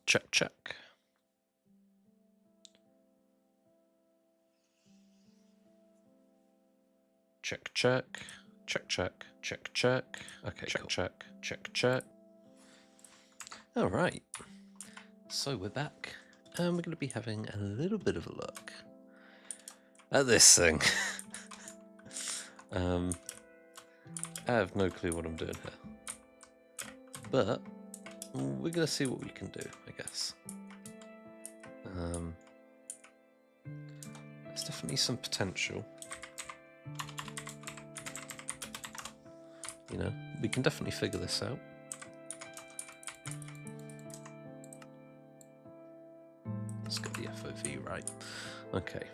Check, check. Check, check. Check, check. Check, check. Okay, check, cool. Check, check, check. All right. So we're back, and we're going to be having a little bit of a look at this thing. I have no clue what I'm doing here, but we're going to see what we can do, I guess. There's definitely some potential. You know, we can definitely figure this out. Let's get the FOV right. Okay.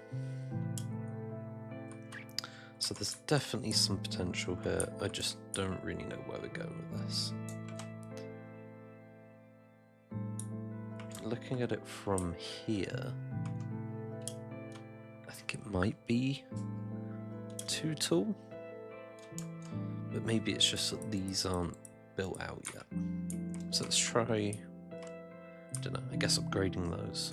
So there's definitely some potential here. I just don't really know where we're going with this. Looking at it from here, I think it might be too tall. But maybe it's just that these aren't built out yet. So let's try, I don't know, I guess upgrading those.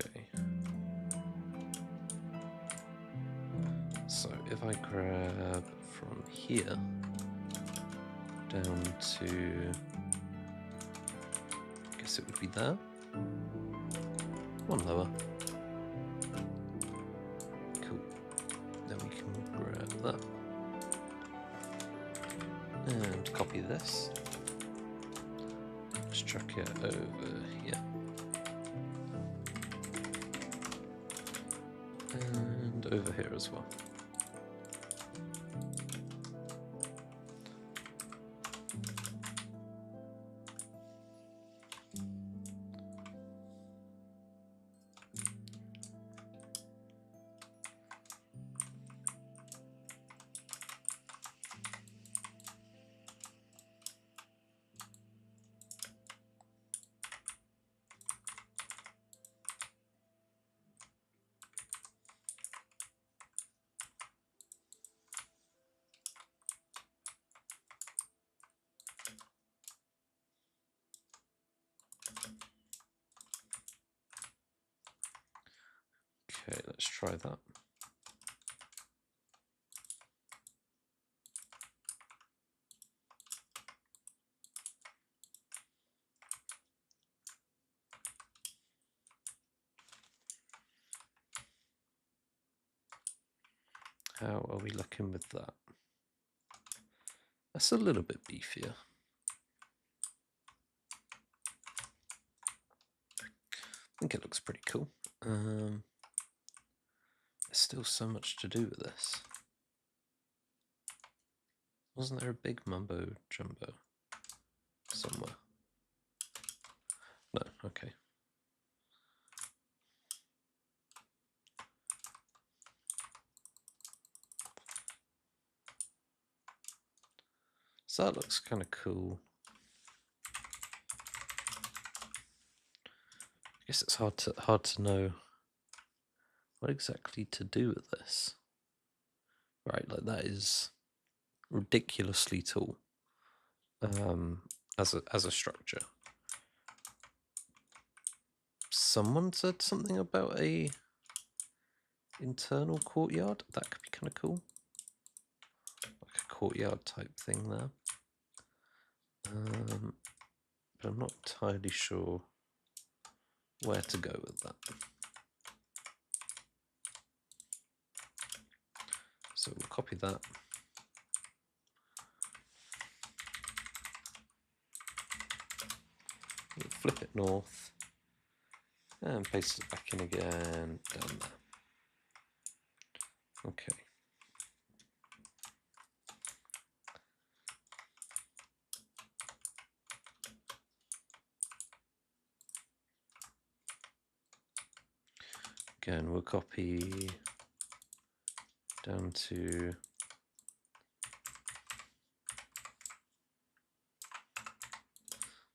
Okay. So if I grab from here down to, I guess it would be there. One lower. Cool. Then we can grab that. And copy this. Let's chuck it over here. And over here as well. Okay, let's try that. How are we looking with that? That's a little bit beefier. I think it looks pretty cool. There's still so much to do with this. Wasn't there a big mumbo jumbo somewhere? No, okay. So that looks kind of cool. I guess it's hard to know what exactly to do with this. Right, like that is ridiculously tall as a structure. Someone said something about a internal courtyard. That could be kind of cool. Like a courtyard type thing there. But I'm not entirely sure where to go with that. So we'll copy that. We'll flip it north and paste it back in again down there. Okay. Again, we'll copy down to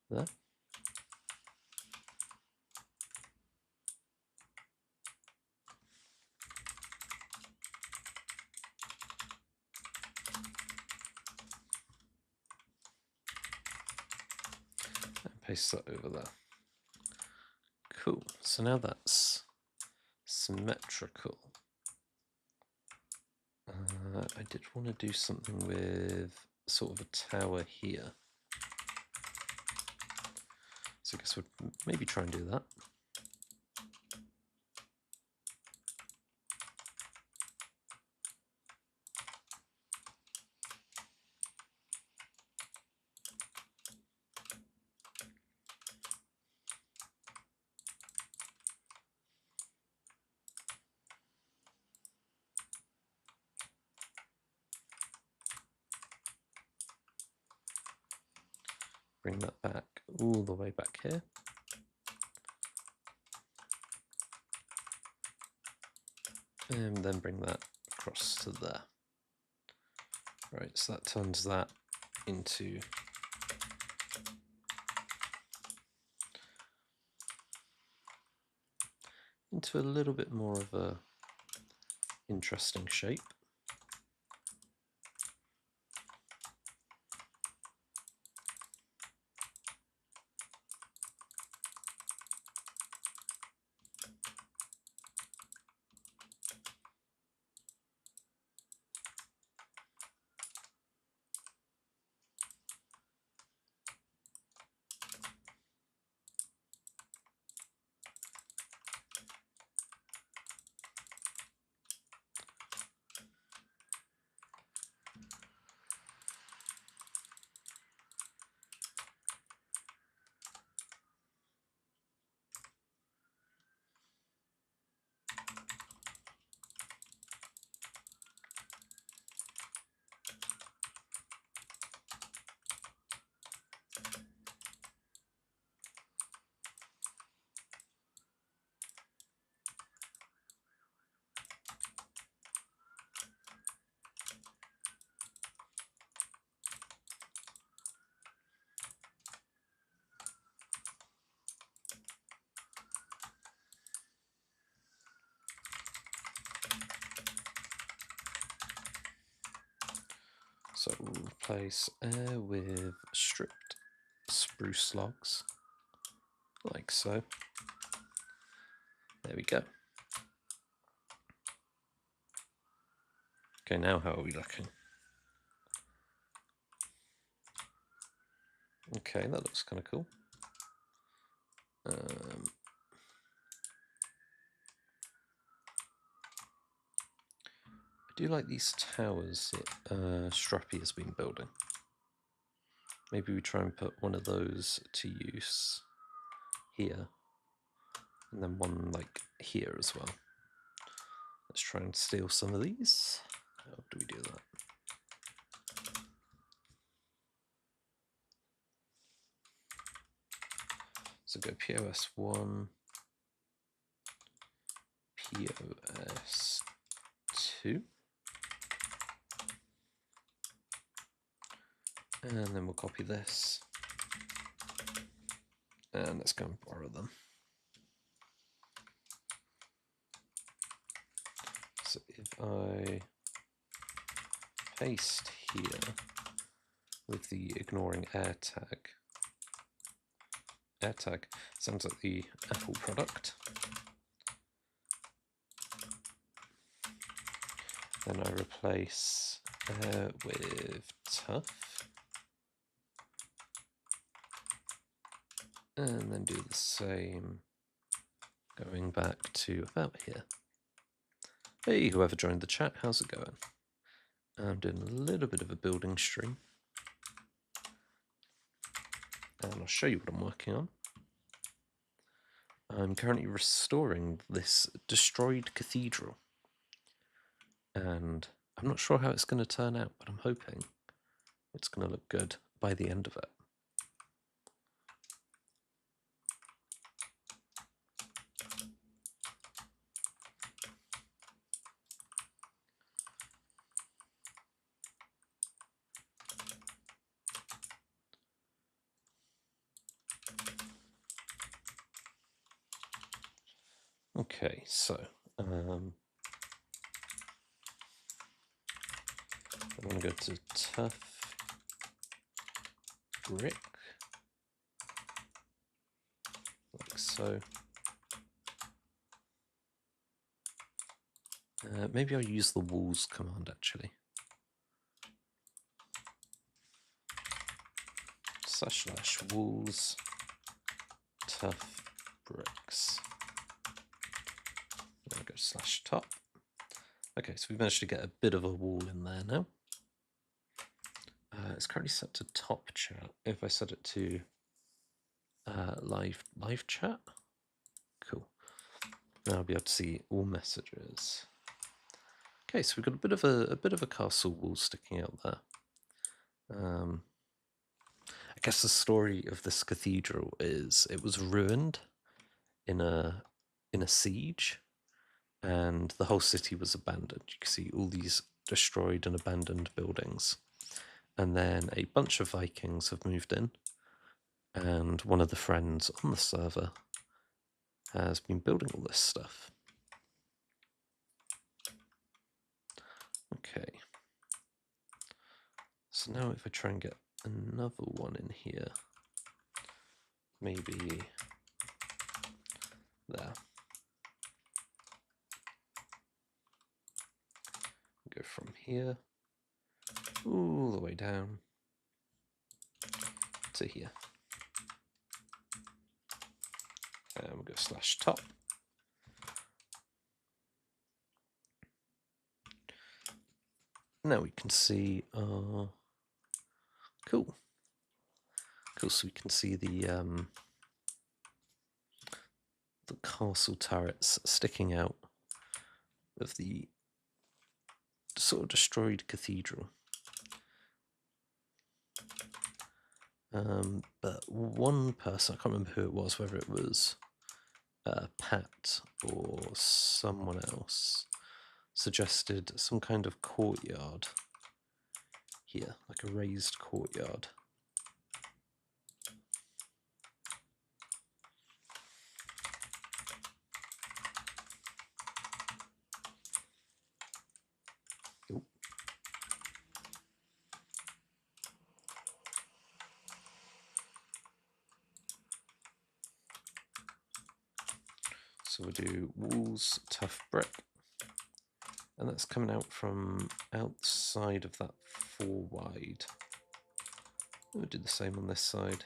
there. paste that over there. Cool. So now that's symmetrical. I did want to do something with sort of a tower here. So I guess we'd maybe try and do that. Bring that back all the way back here. And then bring that across to there. Right, so that turns that into a little bit more of a interesting shape. So we'll replace air with stripped spruce logs, like so. There we go. Okay, now how are we looking? Okay, that looks kind of cool. I do like these towers that Strappy has been building. Maybe we try and put one of those to use here, and then one like here as well. Let's try and steal some of these. How do we do that? So go POS 1, POS 2. And then we'll copy this. And let's go and borrow them. So if I paste here with the ignoring AirTag sounds like the Apple product. Then I replace with tough. And then do the same going back to about here. Hey, whoever joined the chat, how's it going? I'm doing a little bit of a building stream. And I'll show you what I'm working on. I'm currently restoring this destroyed cathedral. And I'm not sure how it's going to turn out, but I'm hoping it's going to look good by the end of it. Okay, so I'm going to go to tough brick, so. Maybe I'll use the walls command actually. / walls tough bricks. Then go /top. Okay, so we've managed to get a bit of a wall in there now. It's currently set to top chat. If I set it to live chat, cool. Now I'll be able to see all messages. Okay, so we've got a bit of a castle wall sticking out there. I guess the story of this cathedral is it was ruined in a siege, and the whole city was abandoned. You can see all these destroyed and abandoned buildings. And then a bunch of Vikings have moved in, and one of the friends on the server has been building all this stuff. Okay. So now if I try and get another one in here, maybe there. Go from here all the way down to here. And we'll go /top. Now we can see cool. So we can see the castle turrets sticking out of the sort of destroyed cathedral. But one person, I can't remember who it was, whether it was Pat or someone else, suggested some kind of courtyard here, like a raised courtyard. So we'll do walls, tough brick, and that's coming out from outside of that 4 wide. We'll do the same on this side,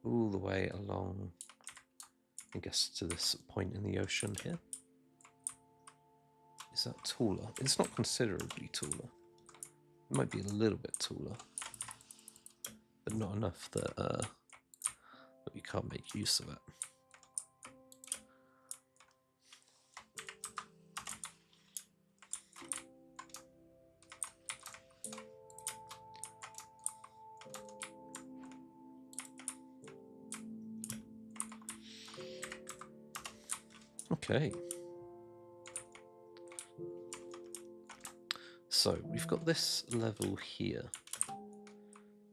all the way along, I guess, to this point in the ocean here. Is that taller? It's not considerably taller. It might be a little bit taller, but not enough that we can't make use of it. Okay. So we've got this level here,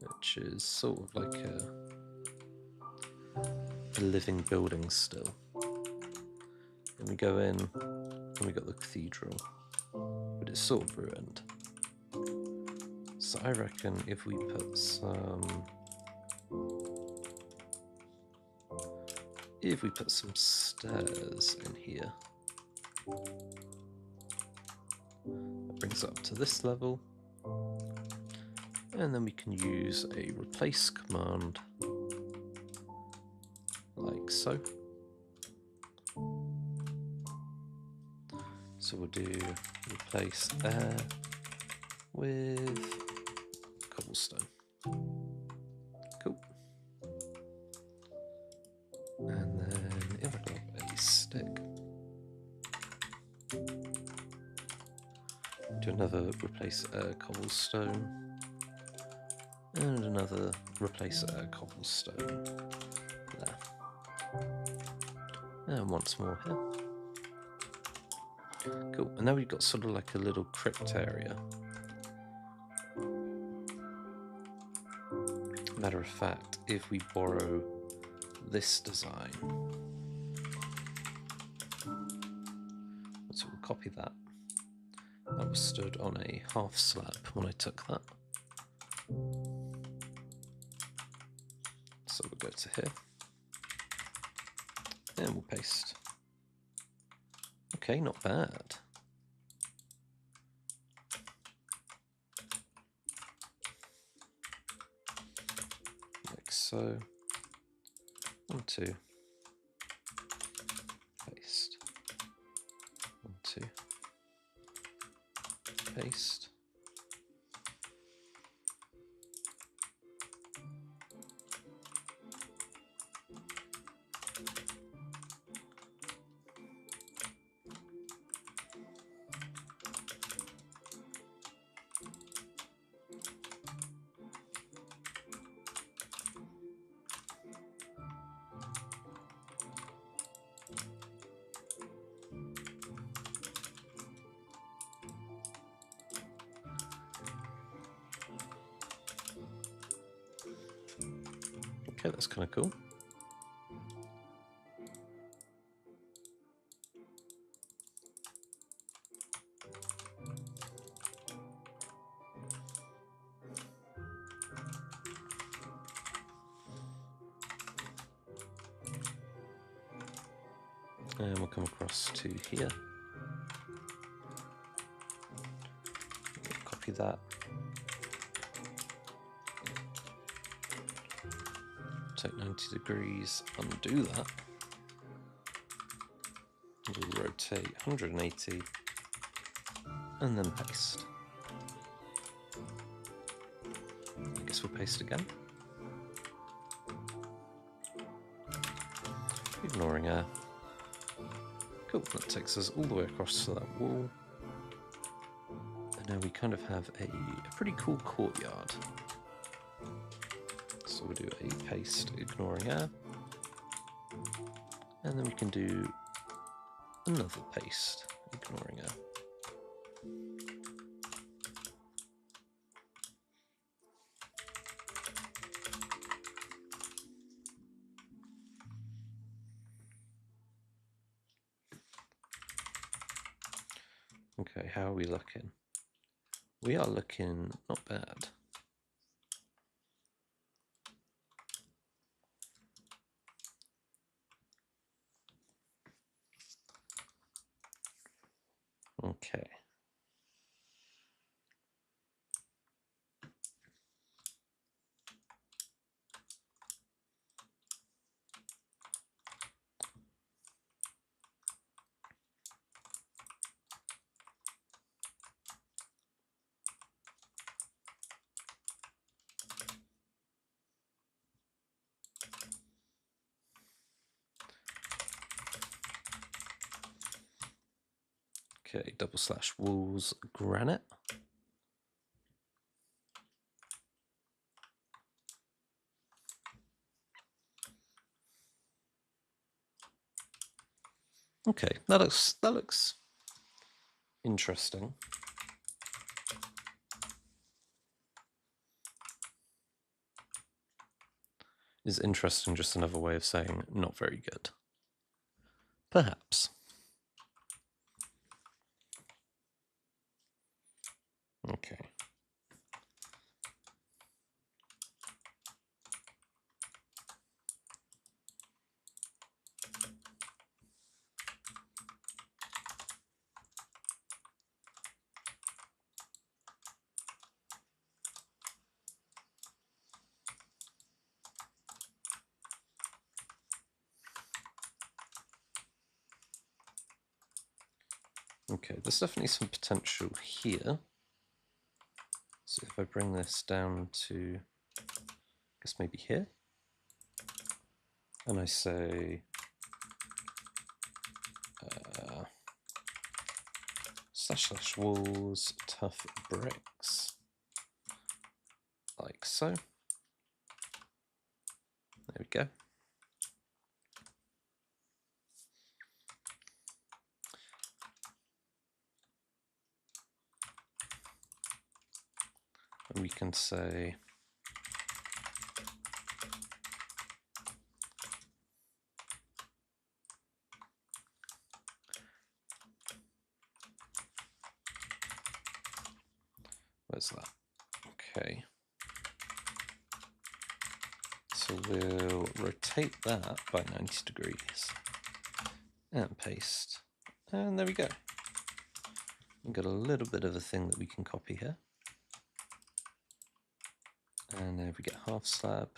which is sort of like a living building still. And we go in, and we got the cathedral, but it's sort of ruined. So I reckon if we put some stairs in here, that brings it up to this level, and then we can use a replace command like so. So we'll do replace air with cobblestone. Cool. And then if I grab a stick, do another replace air cobblestone, and another replace air cobblestone there. And once more here. Cool, and now we've got sort of like a little crypt area. Matter of fact, if we borrow this design, so we'll copy that. That was stood on a half slab when I took that. So we'll go to here. And we'll paste. Okay, not bad. Like so. 1, 2. Paste. 1, 2. Paste. Okay, that's kind of cool. And we'll come across to here. Copy that. Take 90 degrees, undo that. We'll rotate 180 and then paste. I guess we'll paste again. Ignoring air. Cool, that takes us all the way across to that wall. And now we kind of have a pretty cool courtyard. So we'll do a paste, ignoring air. And then we can do another paste, ignoring air. Okay, how are we looking? We are looking not bad. Okay. Okay, / walls granite. Okay, that looks interesting. Is interesting just another way of saying not very good? Perhaps. Okay. Okay, there's definitely some potential here. So if I bring this down to, I guess maybe here, and I say / walls tough bricks, like so. There we go. And we can say where's that? Okay. So we'll rotate that by 90 degrees. and paste. And there we go. We've got a little bit of a thing that we can copy here. And there we get half slab.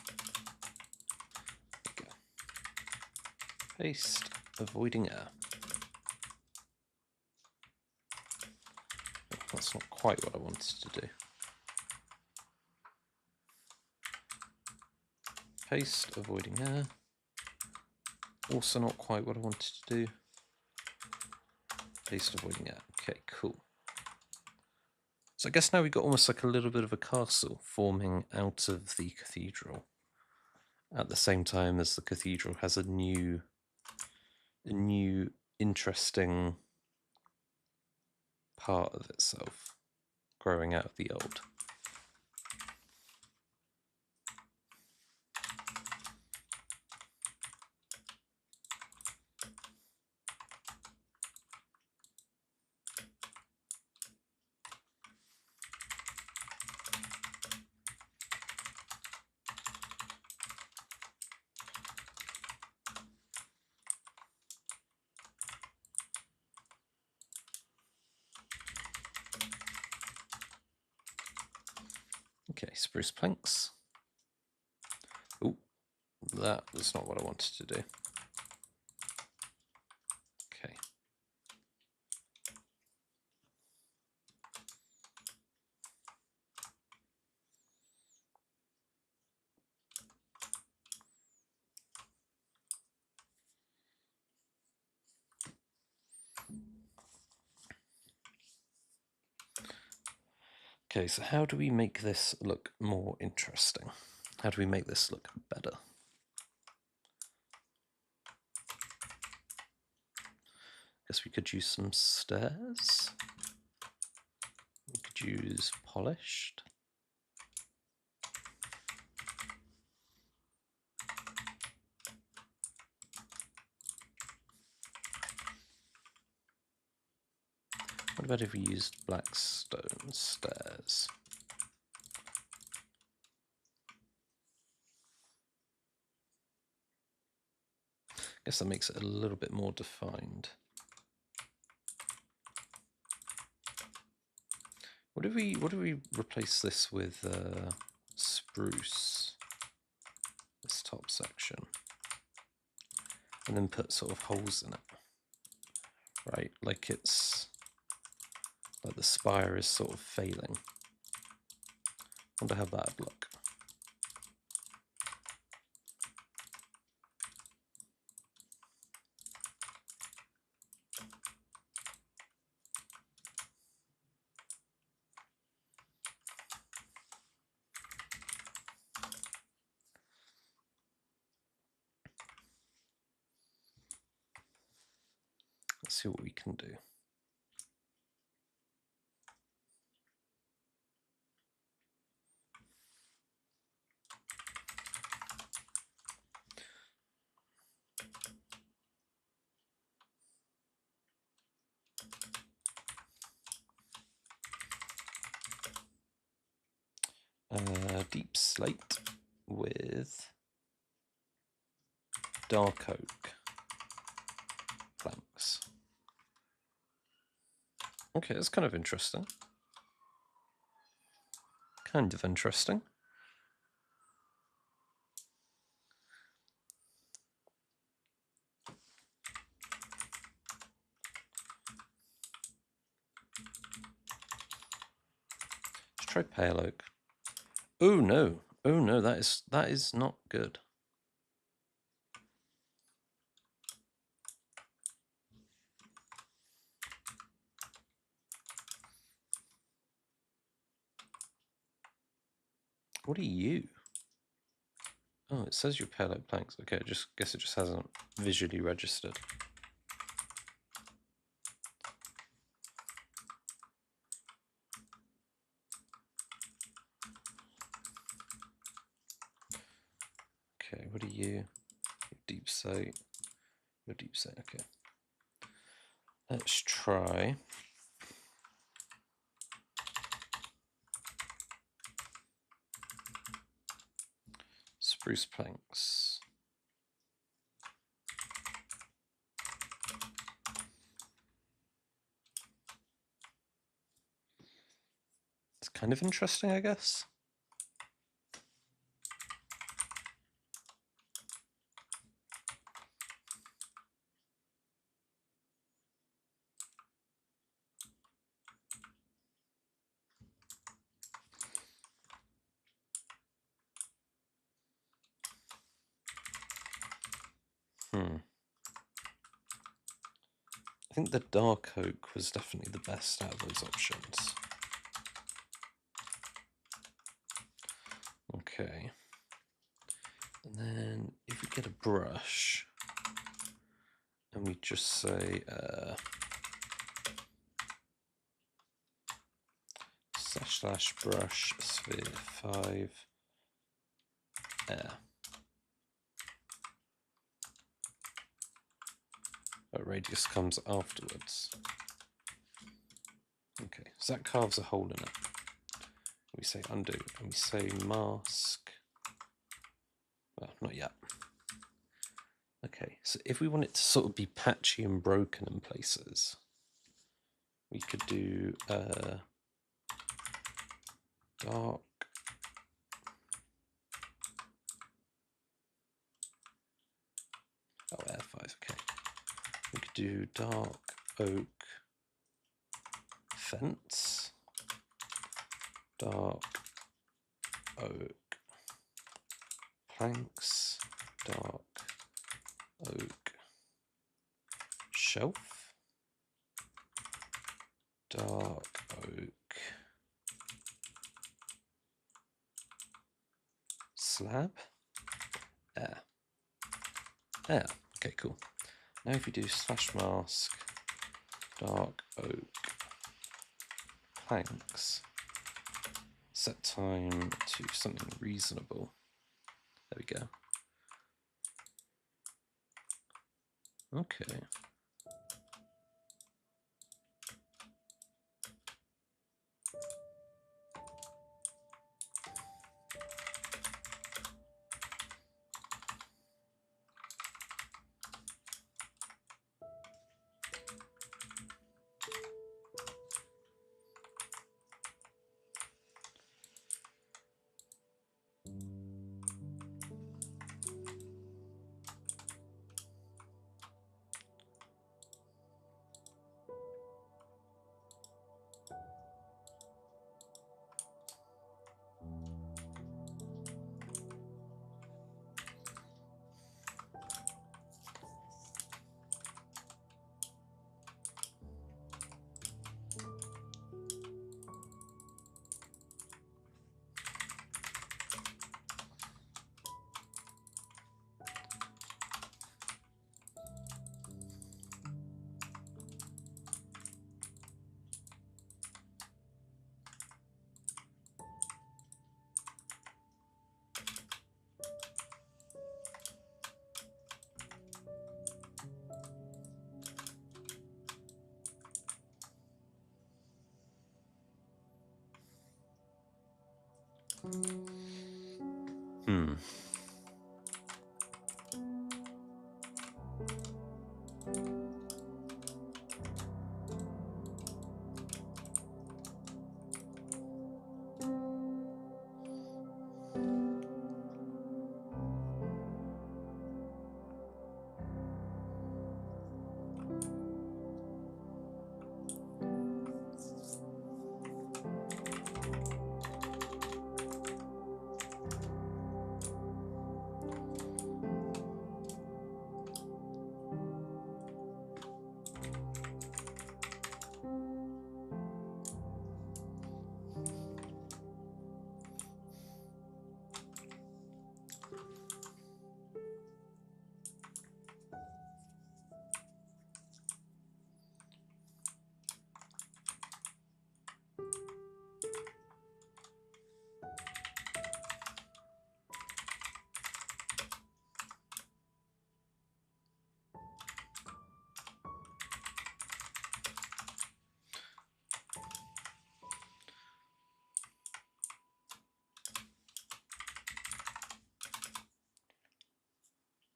There we go. Paste, avoiding error. That's not quite what I wanted to do. Paste, avoiding error. Also not quite what I wanted to do. Paste, avoiding error. Okay, cool. So I guess now we've got almost like a little bit of a castle forming out of the cathedral. At the same time as the cathedral has a new interesting part of itself growing out of the old. Okay, spruce planks. Oh, that was not what I wanted to do. Okay. Okay, so how do we make this look more interesting? How do we make this look better? Guess we could use some stairs. We could use polished. What about if we used black stone stairs? Guess that makes it a little bit more defined. What do we replace this with? Spruce. This top section, and then put sort of holes in it, right? Like it's like the spire is sort of failing. Wonder how that would look. Let's see what we can do. Deep slate with dark oak planks. Okay, that's kind of interesting. Kind of interesting. Let's try pale oak. Oh no! Oh no! That is not good. What are you? Oh, it says you're pale oak planks. Okay, guess it just hasn't visually registered. Okay, what are you? Deep slate. Your deep slate. Okay. Let's try. Spruce planks. kind of interesting, I guess. I think the dark oak was definitely the best out of those options. Okay. And then if we get a brush and we just say / brush sphere 5 air. That radius comes afterwards. Okay, so that carves a hole in it. We say undo and we say mask. Well, not yet. Okay, so if we want it to sort of be patchy and broken in places, we could do dark Air5, okay. We could do dark oak fence, dark oak planks, dark oak shelf, dark oak slab, air. Air. Okay, cool. Now if we do / mask, dark oak planks, set time to something reasonable. There we go. Okay.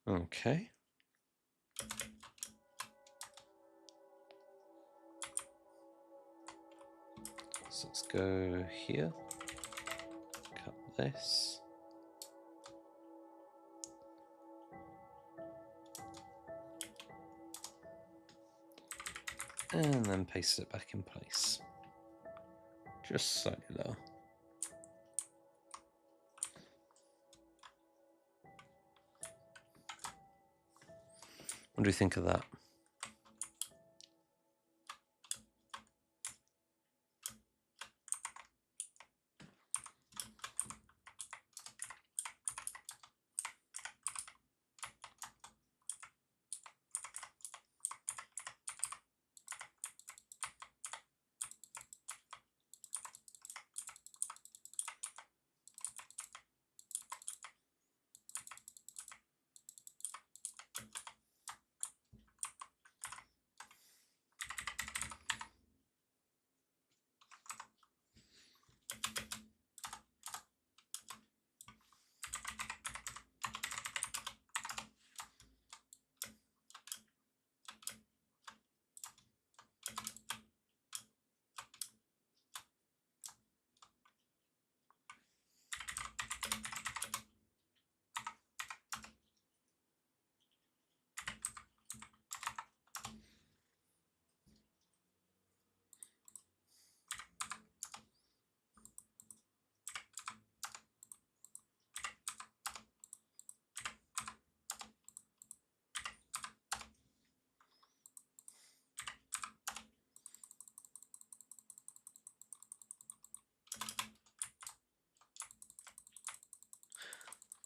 Okay. So let's go here, cut this. And then paste it back in place. Just slightly lower. What do you think of that?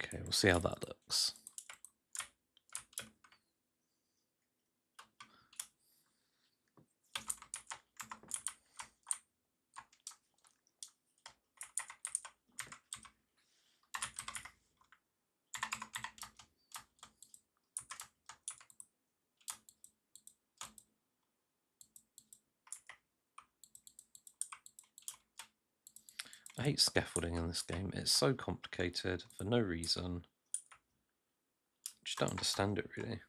Okay, we'll see how that looks. I hate scaffolding in this game. It's so complicated for no reason. Just don't understand it really.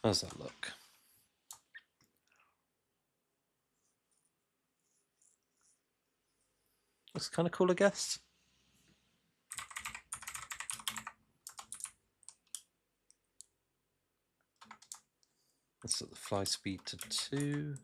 How's that look? Looks kind of cool, I guess. Let's set the fly speed to 2.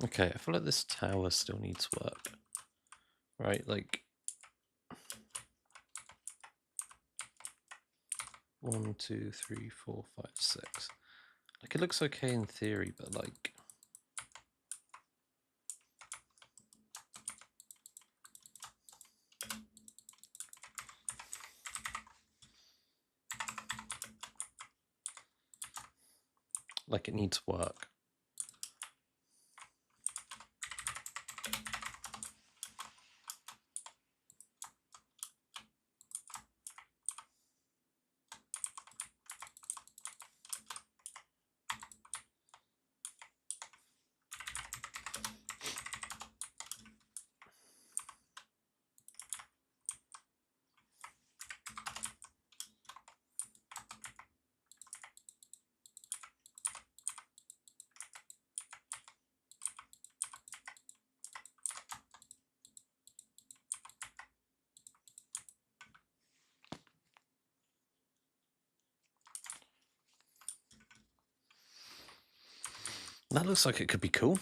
Okay, I feel like this tower still needs work. Right, like 1, 2, 3, 4, 5, 6. Like it looks okay in theory, but like it needs work. That looks like it could be cool.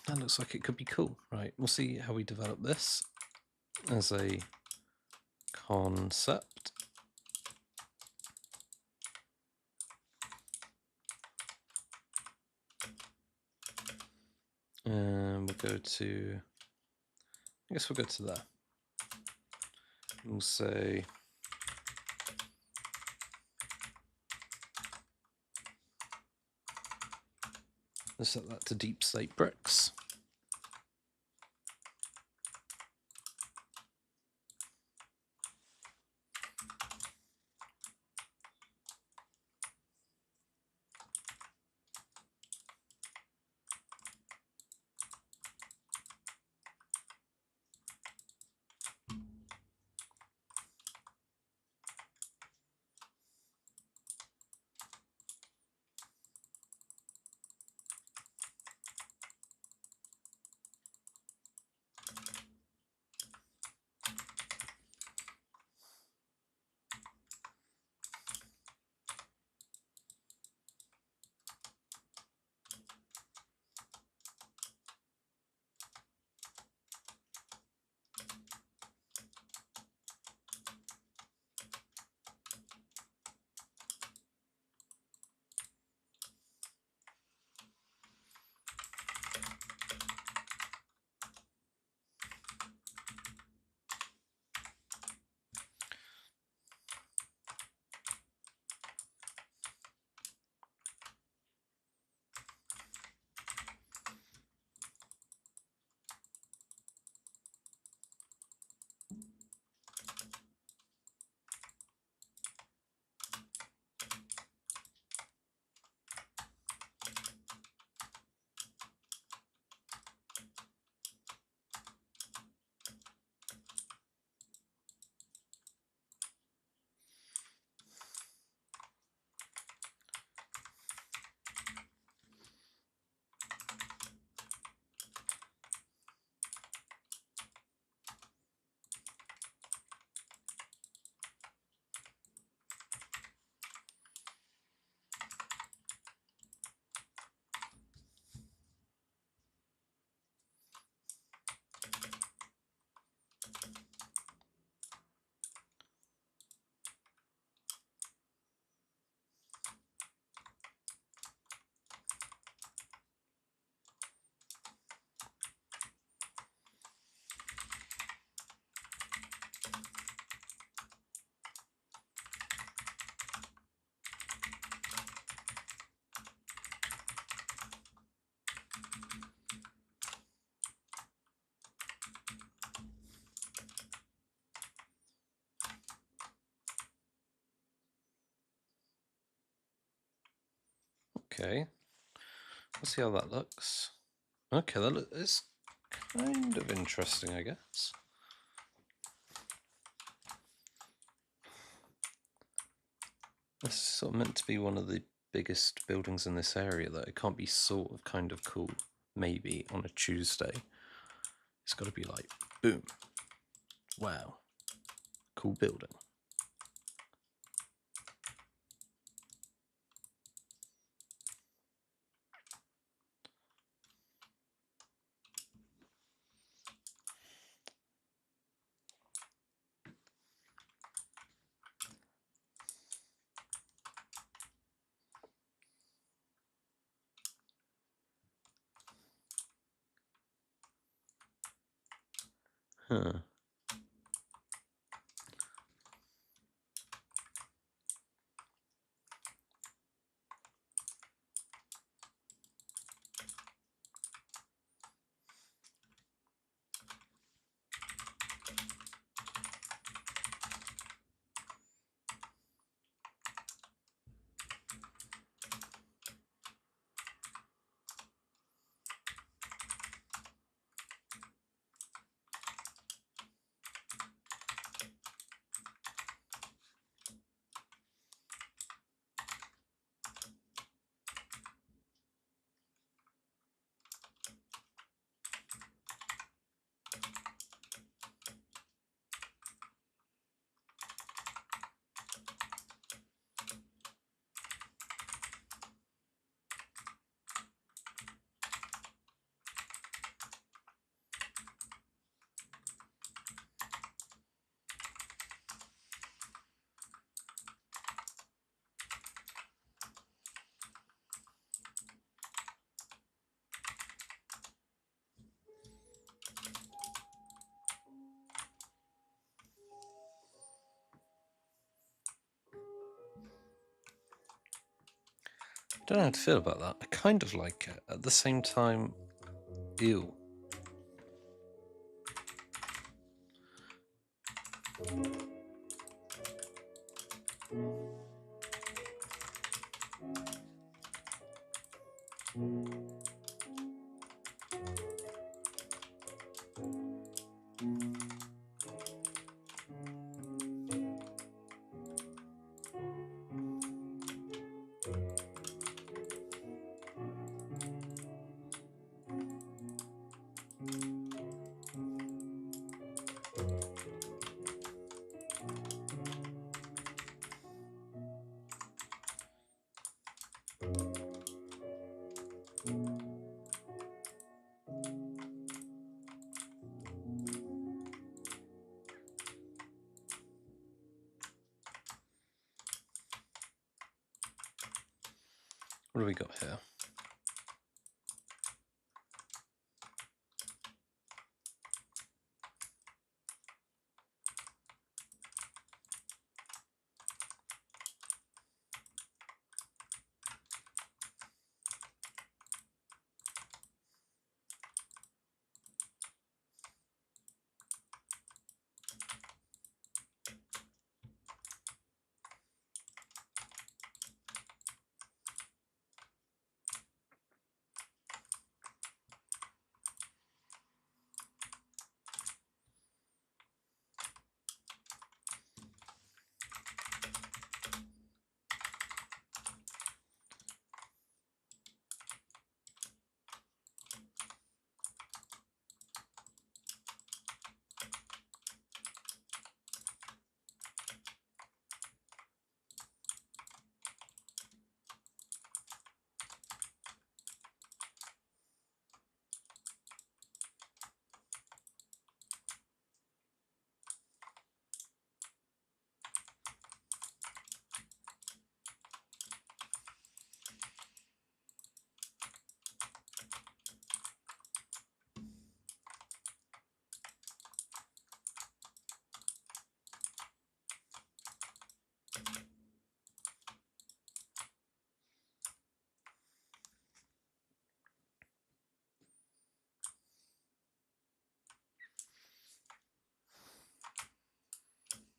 That looks like it could be cool. Right, we'll see how we develop this as a concept. And we'll go to, I guess we'll go to there. We'll say let's set that to deep slate bricks. Okay, let's see how that looks. Okay, that is kind of interesting, I guess. This is sort of meant to be one of the biggest buildings in this area, though. It can't be sort of kind of cool, maybe, on a Tuesday. It's got to be like, boom, wow, cool building. Huh. don't know how to feel about that. I kind of like it. At the same time, ew. What do we got here?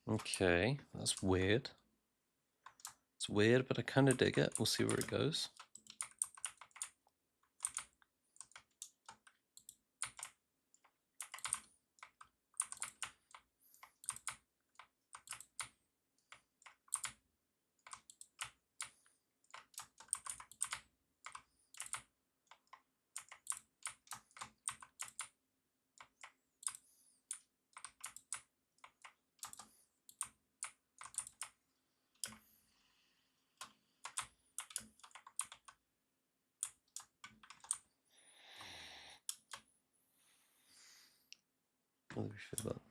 Okay, that's weird. It's weird, but I kind of dig it. We'll see where it goes. What do we feel about?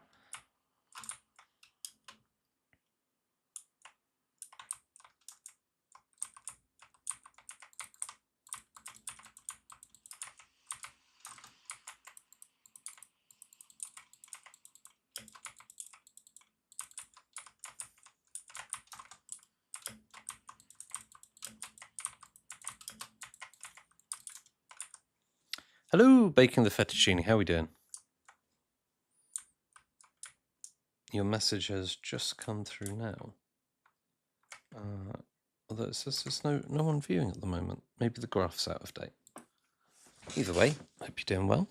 Hello, Bacon the Fettuccine. How are we doing? Your message has just come through now. Although it says there's no one viewing at the moment. Maybe the graph's out of date. Either way, hope you're doing well.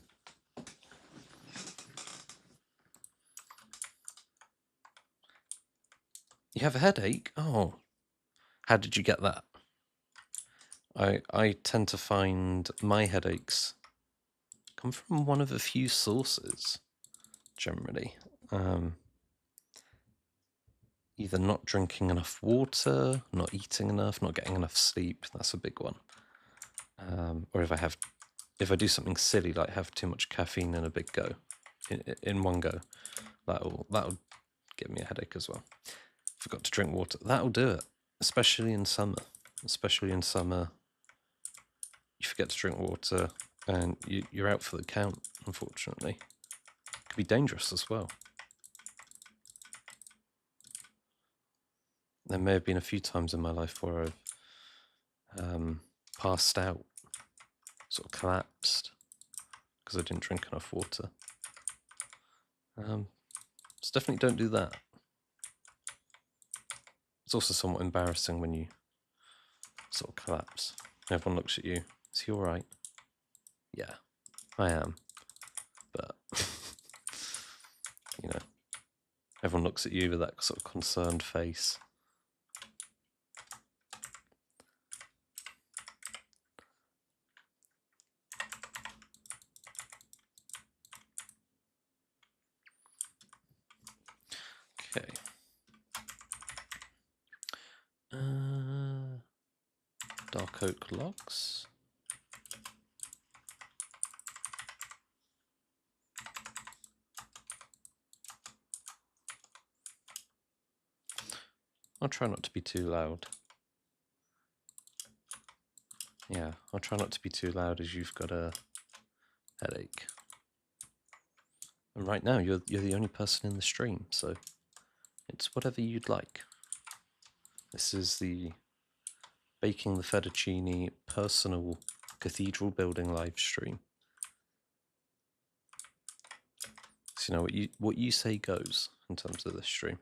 You have a headache? Oh, how did you get that? I tend to find my headaches come from one of a few sources, generally. Either not drinking enough water, not eating enough, not getting enough sleep. That's a big one. Or if I do something silly like have too much caffeine in a big go, in one go, that'll give me a headache as well. Forgot to drink water. That'll do it, especially in summer. Especially in summer, you forget to drink water and you're out for the count, unfortunately. It could be dangerous as well. There may have been a few times in my life where I've passed out, sort of collapsed, because I didn't drink enough water. So definitely don't do that. It's also somewhat embarrassing when you sort of collapse. Everyone looks at you. Is he alright? Yeah, I am. But, you know, everyone looks at you with that sort of concerned face. Okay. Dark oak logs. I'll try not to be too loud. Yeah, I'll try not to be too loud as you've got a headache. And right now, you're the only person in the stream, so it's whatever you'd like. This is the Baking the Fettuccine personal cathedral building live stream. So you know what you say goes in terms of this stream.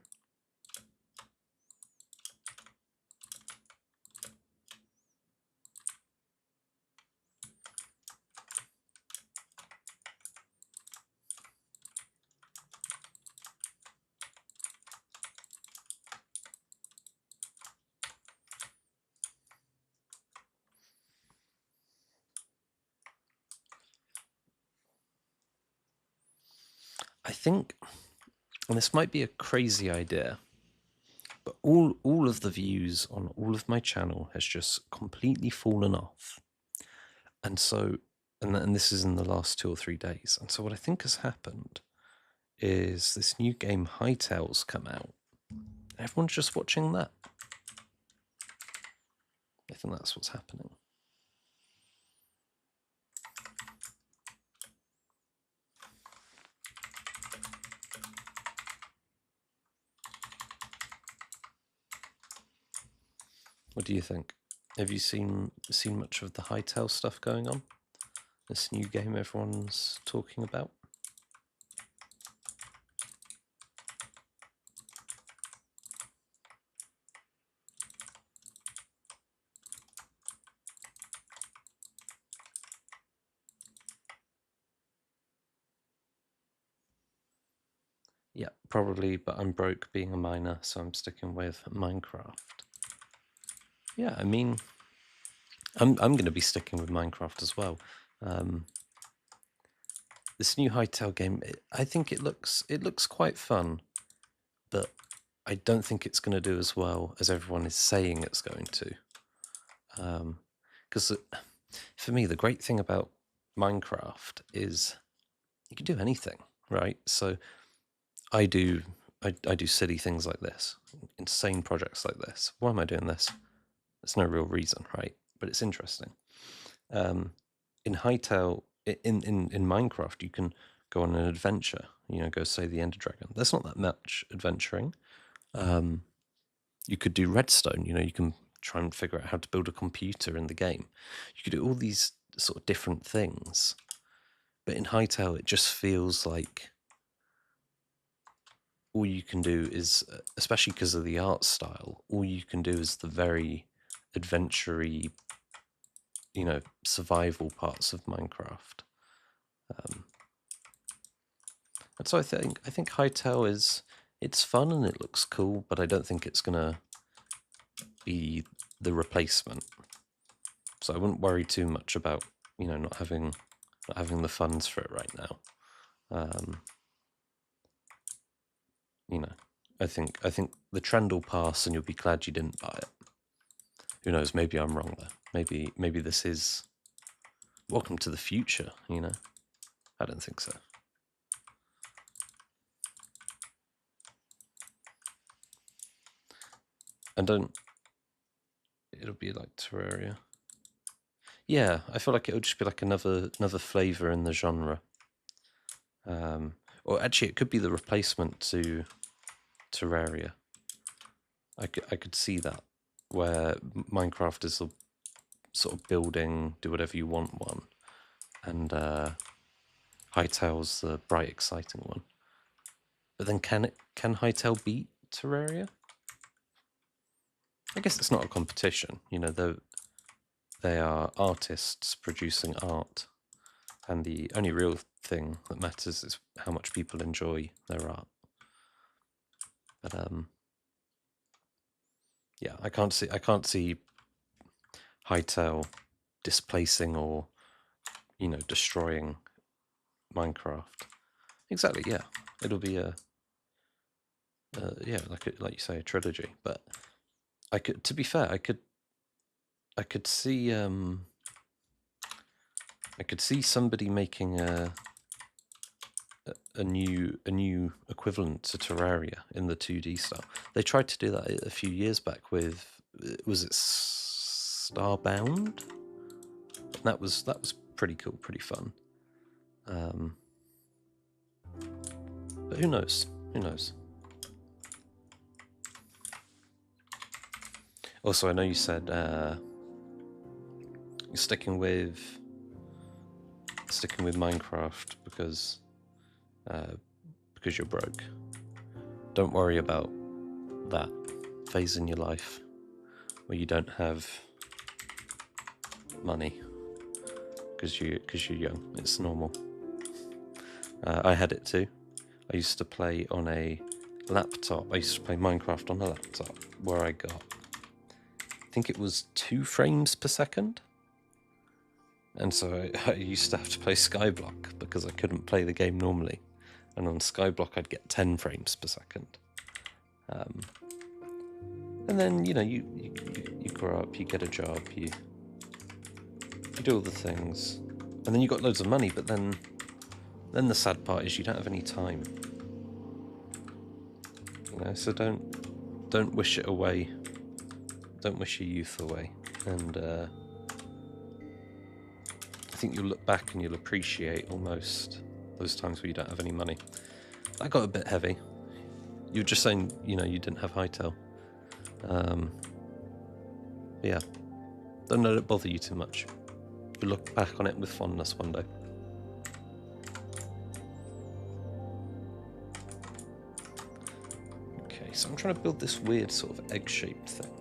I think, and this might be a crazy idea, but all of the views on all of my channel has just completely fallen off. And so, and this is in the last 2 or 3 days. And so what I think has happened is this new game Hytale's come out. Everyone's just watching that. I think that's what's happening. What do you think? Have you seen much of the Hytale stuff going on? This new game everyone's talking about? Yeah, probably, but I'm broke being a miner, so I'm sticking with Minecraft. Yeah, I mean, I'm going to be sticking with Minecraft as well. This new Hytale game, I think it looks quite fun, but I don't think it's going to do as well as everyone is saying it's going to. Because for me, the great thing about Minecraft is you can do anything, right? So I do silly things like this, insane projects like this. Why am I doing this? There's no real reason, right? But it's interesting. In Hytale, in Minecraft, you can go on an adventure. You know, go slay the Ender Dragon. There's not that much adventuring. You could do redstone. You know, you can try and figure out how to build a computer in the game. You could do all these sort of different things. But in Hytale, it just feels like all you can do is, especially because of the art style, all you can do is the very adventure-y, you know, survival parts of Minecraft. And so I think Hytale it's fun and it looks cool, but I don't think it's gonna be the replacement. So I wouldn't worry too much about, you know, not having the funds for it right now. You know, I think the trend will pass and you'll be glad you didn't buy it. Who knows? Maybe I'm wrong there. Maybe this is welcome to the future. You know, I don't think so. And it'll be like Terraria. Yeah, I feel like it'll just be like another flavor in the genre. Or actually, it could be the replacement to Terraria. I could see that, where Minecraft is sort of building, do whatever you want one, and Hytale's the bright, exciting one. But then can Hytale beat Terraria? I guess it's not a competition, you know, they are artists producing art, and the only real thing that matters is how much people enjoy their art. But yeah, I can't see Hytale displacing or, you know, destroying Minecraft. Exactly, yeah. It'll be a yeah, like you say, a trilogy. But I could, to be fair, I could see somebody making a new equivalent to Terraria in the 2D style. They tried to do that a few years back with, was it Starbound? And that was pretty cool, pretty fun. But who knows? Who knows? Also, I know you said you're sticking with Minecraft because you're broke. Don't worry about that phase in your life where you don't have money because you're young. It's normal. I had it too. I used to play on a laptop. I used to play Minecraft on a laptop where I got, I think it was 2 frames per second. And so I used to have to play Skyblock because I couldn't play the game normally. And on Skyblock I'd get 10 frames per second. And then, you know, you grow up, you get a job, you do all the things, and then you got loads of money, but then the sad part is you don't have any time. You know, so don't wish it away. Don't wish your youth away. And I think you'll look back and you'll appreciate almost those times where you don't have any money. That got a bit heavy. You were just saying, you know, you didn't have Hytale. Yeah, don't let it bother you too much. You'll look back on it with fondness one day. Okay, so I'm trying to build this weird sort of egg-shaped thing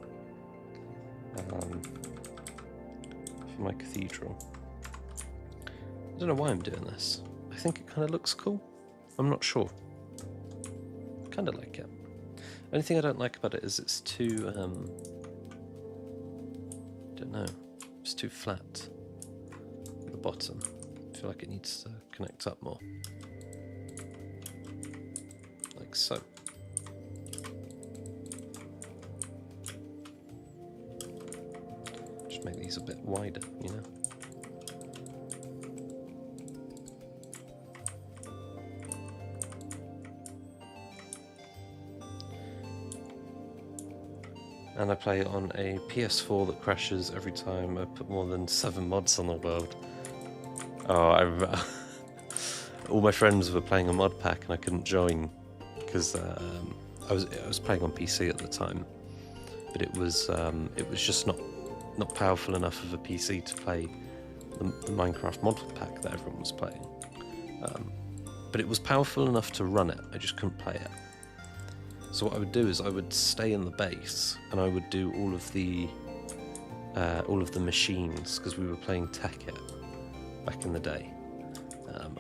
for my cathedral. I don't know why I'm doing this. I think it kind of looks cool. I'm not sure. Kind of like it. Only thing I don't like about it is it's too, I don't know, it's too flat at the bottom. I feel like it needs to connect up more. Like so. Just make these a bit wider, you know? And I play it on a PS4 that crashes every time I put more than 7 mods on the world. Oh, I remember all my friends were playing a mod pack and I couldn't join because I was playing on PC at the time, but it was just not powerful enough of a PC to play the Minecraft mod pack that everyone was playing. But it was powerful enough to run it. I just couldn't play it. So what I would do is I would stay in the base and I would do all of the machines because we were playing Tekkit back in the day.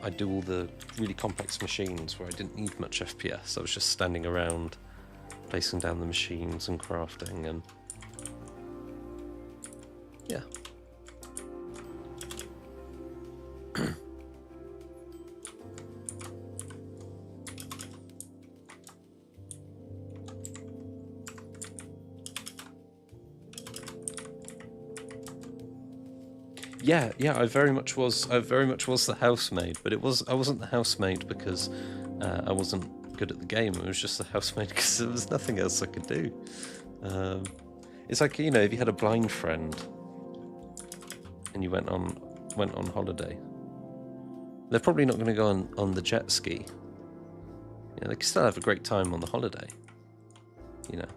I'd do all the really complex machines where I didn't need much FPS. I was just standing around, placing down the machines and crafting, and yeah. Yeah, I very much was the housemaid, but I wasn't the housemaid because I wasn't good at the game. It was just the housemaid because there was nothing else I could do. It's like, you know, if you had a blind friend and you went on holiday, they're probably not going to go on the jet ski. Yeah, they can still have a great time on the holiday, you know.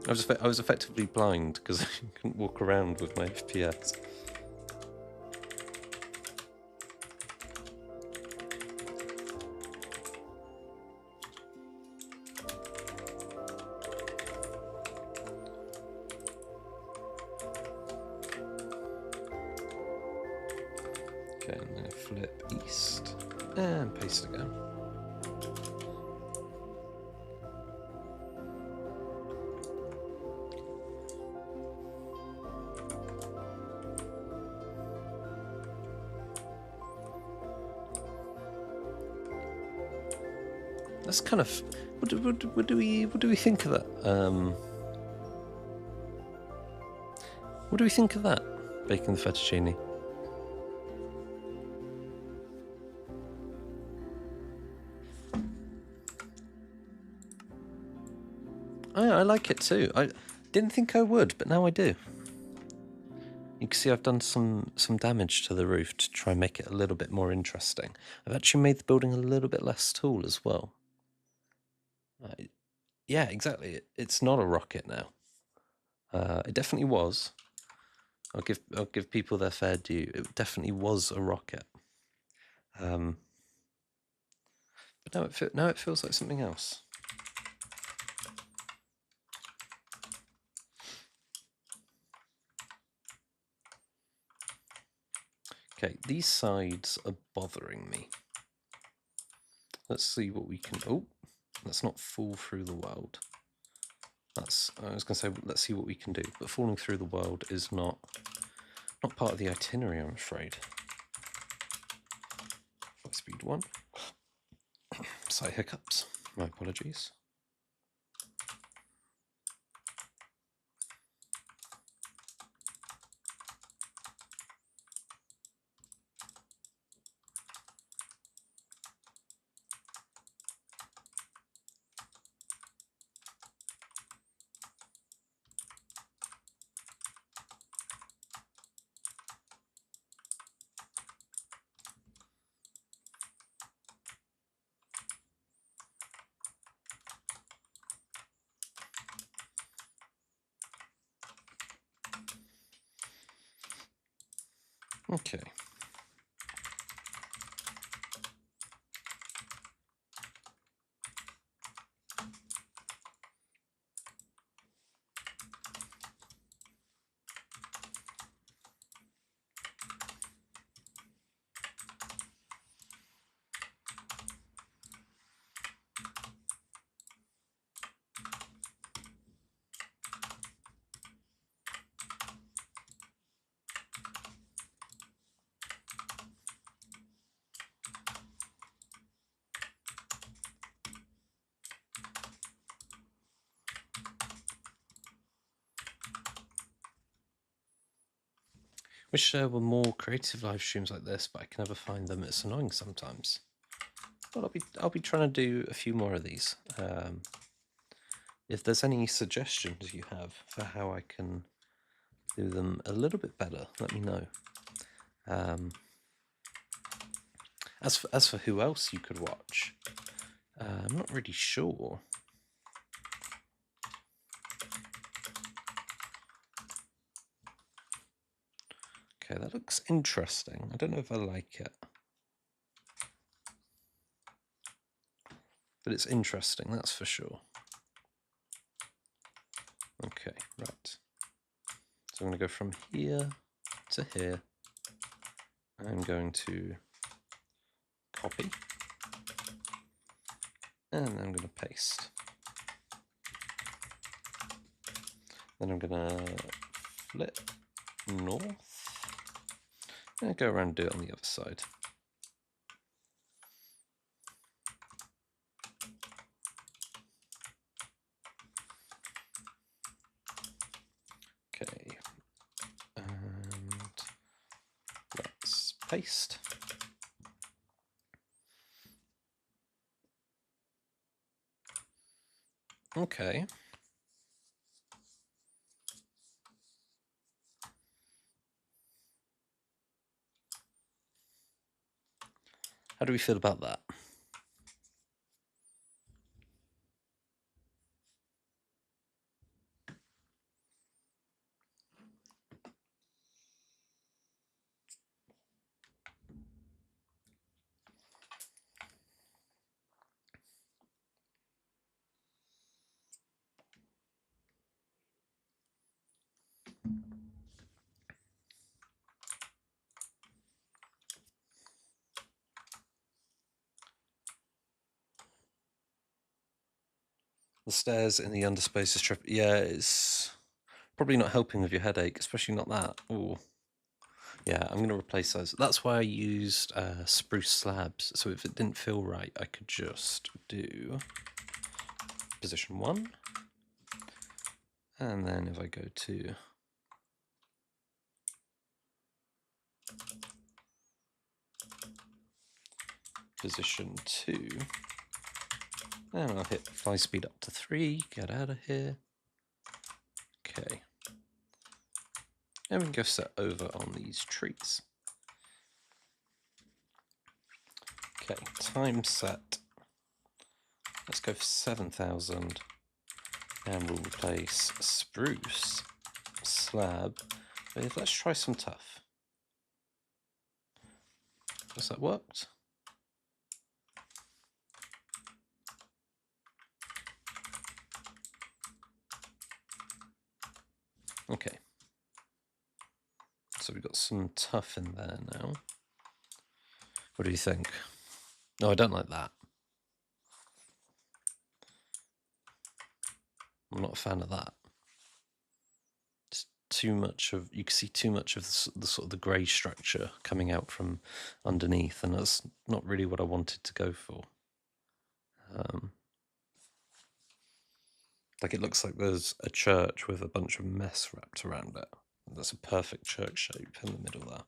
I was effectively blind because I couldn't walk around with my FPS. Okay, I'm going to flip east and paste again. That's kind of what do we think of that? What do we think of that? Bacon the fettuccine. I like it too. I didn't think I would, but now I do. You can see I've done some damage to the roof to try and make it a little bit more interesting. I've actually made the building a little bit less tall as well. Yeah, exactly. It's not a rocket now. It definitely was. I'll give people their fair due. It definitely was a rocket. But now it feels like something else. Okay, these sides are bothering me. Let's see what we can... Oh, let's not fall through the world. I was going to say, let's see what we can do. But falling through the world is not part of the itinerary, I'm afraid. Speed 1. Slight hiccups. My apologies. Okay. Wish there were more creative live streams like this, but I can never find them. It's annoying sometimes. But I'll be trying to do a few more of these. If there's any suggestions you have for how I can do them a little bit better, let me know. As for who else you could watch, I'm not really sure. Okay, that looks interesting. I don't know if I like it. But it's interesting, that's for sure. Okay, right. So I'm going to go from here to here. I'm going to copy. And I'm going to paste. Then I'm going to flip north. And go around and do it on the other side. Okay. And let's paste. Okay. How do we feel about that? The stairs in the underspace is trippy. Yeah, it's probably not helping with your headache, especially not that. Ooh. Yeah, I'm going to replace those. That's why I used spruce slabs. So if it didn't feel right, I could just do position 1. And then if I go to position 2, and I'll hit fly speed up to 3, get out of here. Okay. And we can go set over on these trees. Okay, time set. Let's go for 7,000. And we'll replace spruce slab with, let's try some tough. Has that worked? Okay. So we've got some tough in there now. What do you think? No, I don't like that. I'm not a fan of that. It's too much of, you can see too much of the sort of the grey structure coming out from underneath, and that's not really what I wanted to go for. Like it looks like there's a church with a bunch of mess wrapped around it. That's a perfect church shape in the middle there.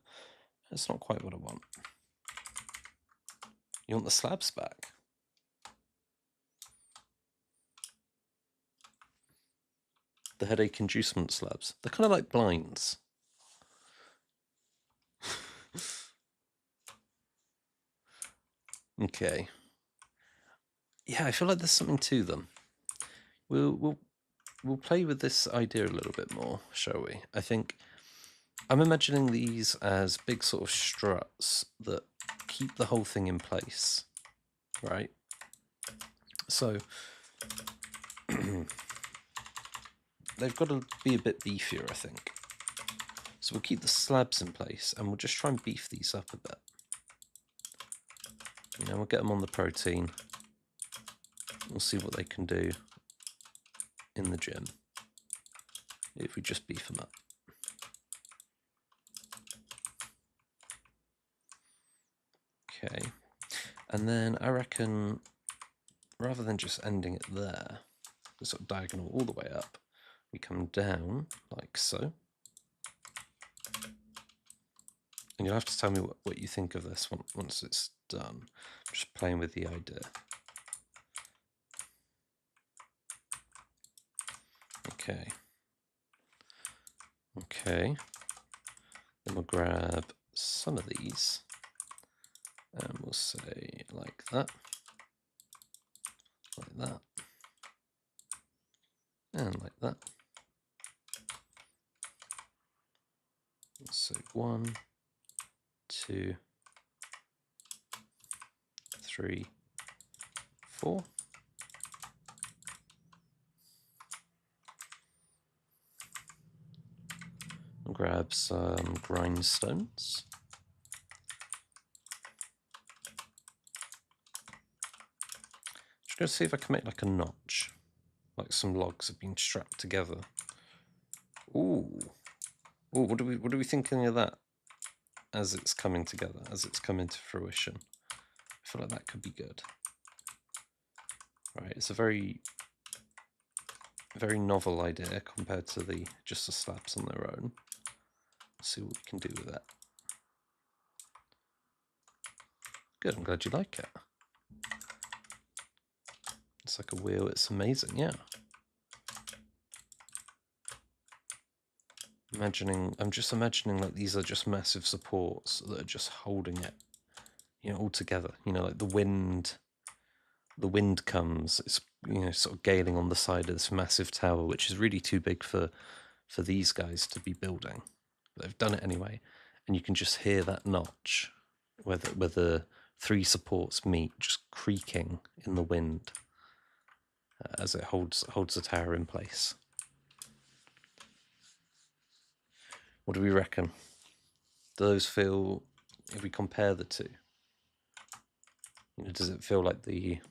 It's not quite what I want. You want the slabs back? The headache inducement slabs. They're kind of like blinds. Okay. Yeah, I feel like there's something to them. We'll play with this idea a little bit more, shall we? I think I'm imagining these as big sort of struts that keep the whole thing in place, right? So they've got to be a bit beefier, I think. So we'll keep the slabs in place and we'll just try and beef these up a bit. You know, we'll get them on the protein. We'll see what they can do in the gym if we just beef them up. Okay, and then I reckon rather than just ending it there, the sort of diagonal all the way up, we come down like so. And you'll have to tell me what you think of this once it's done. I'm just playing with the idea. Okay. Okay. Then we'll grab some of these and we'll say like that. Like that. And like that. So 1, 2, 3, 4. I'll grab some grindstones. Just gonna see if I can make like a notch, like some logs have been strapped together. Ooh, ooh, what are we thinking of that? As it's coming together, as it's coming to fruition, I feel like that could be good. Right, it's a very novel idea compared to just the slabs on their own. Let's see what we can do with that. Good, I'm glad you like it. It's like a wheel, it's amazing, yeah. I'm just imagining like these are just massive supports that are just holding it, you know, all together. You know, like the wind comes, it's, you know, sort of galing on the side of this massive tower, which is really too big for these guys to be building. But they've done it anyway, and you can just hear that notch where the 3 supports meet, just creaking in the wind as it holds the tower in place. What do we reckon? Do those feel, if we compare the two, you know, does it feel like the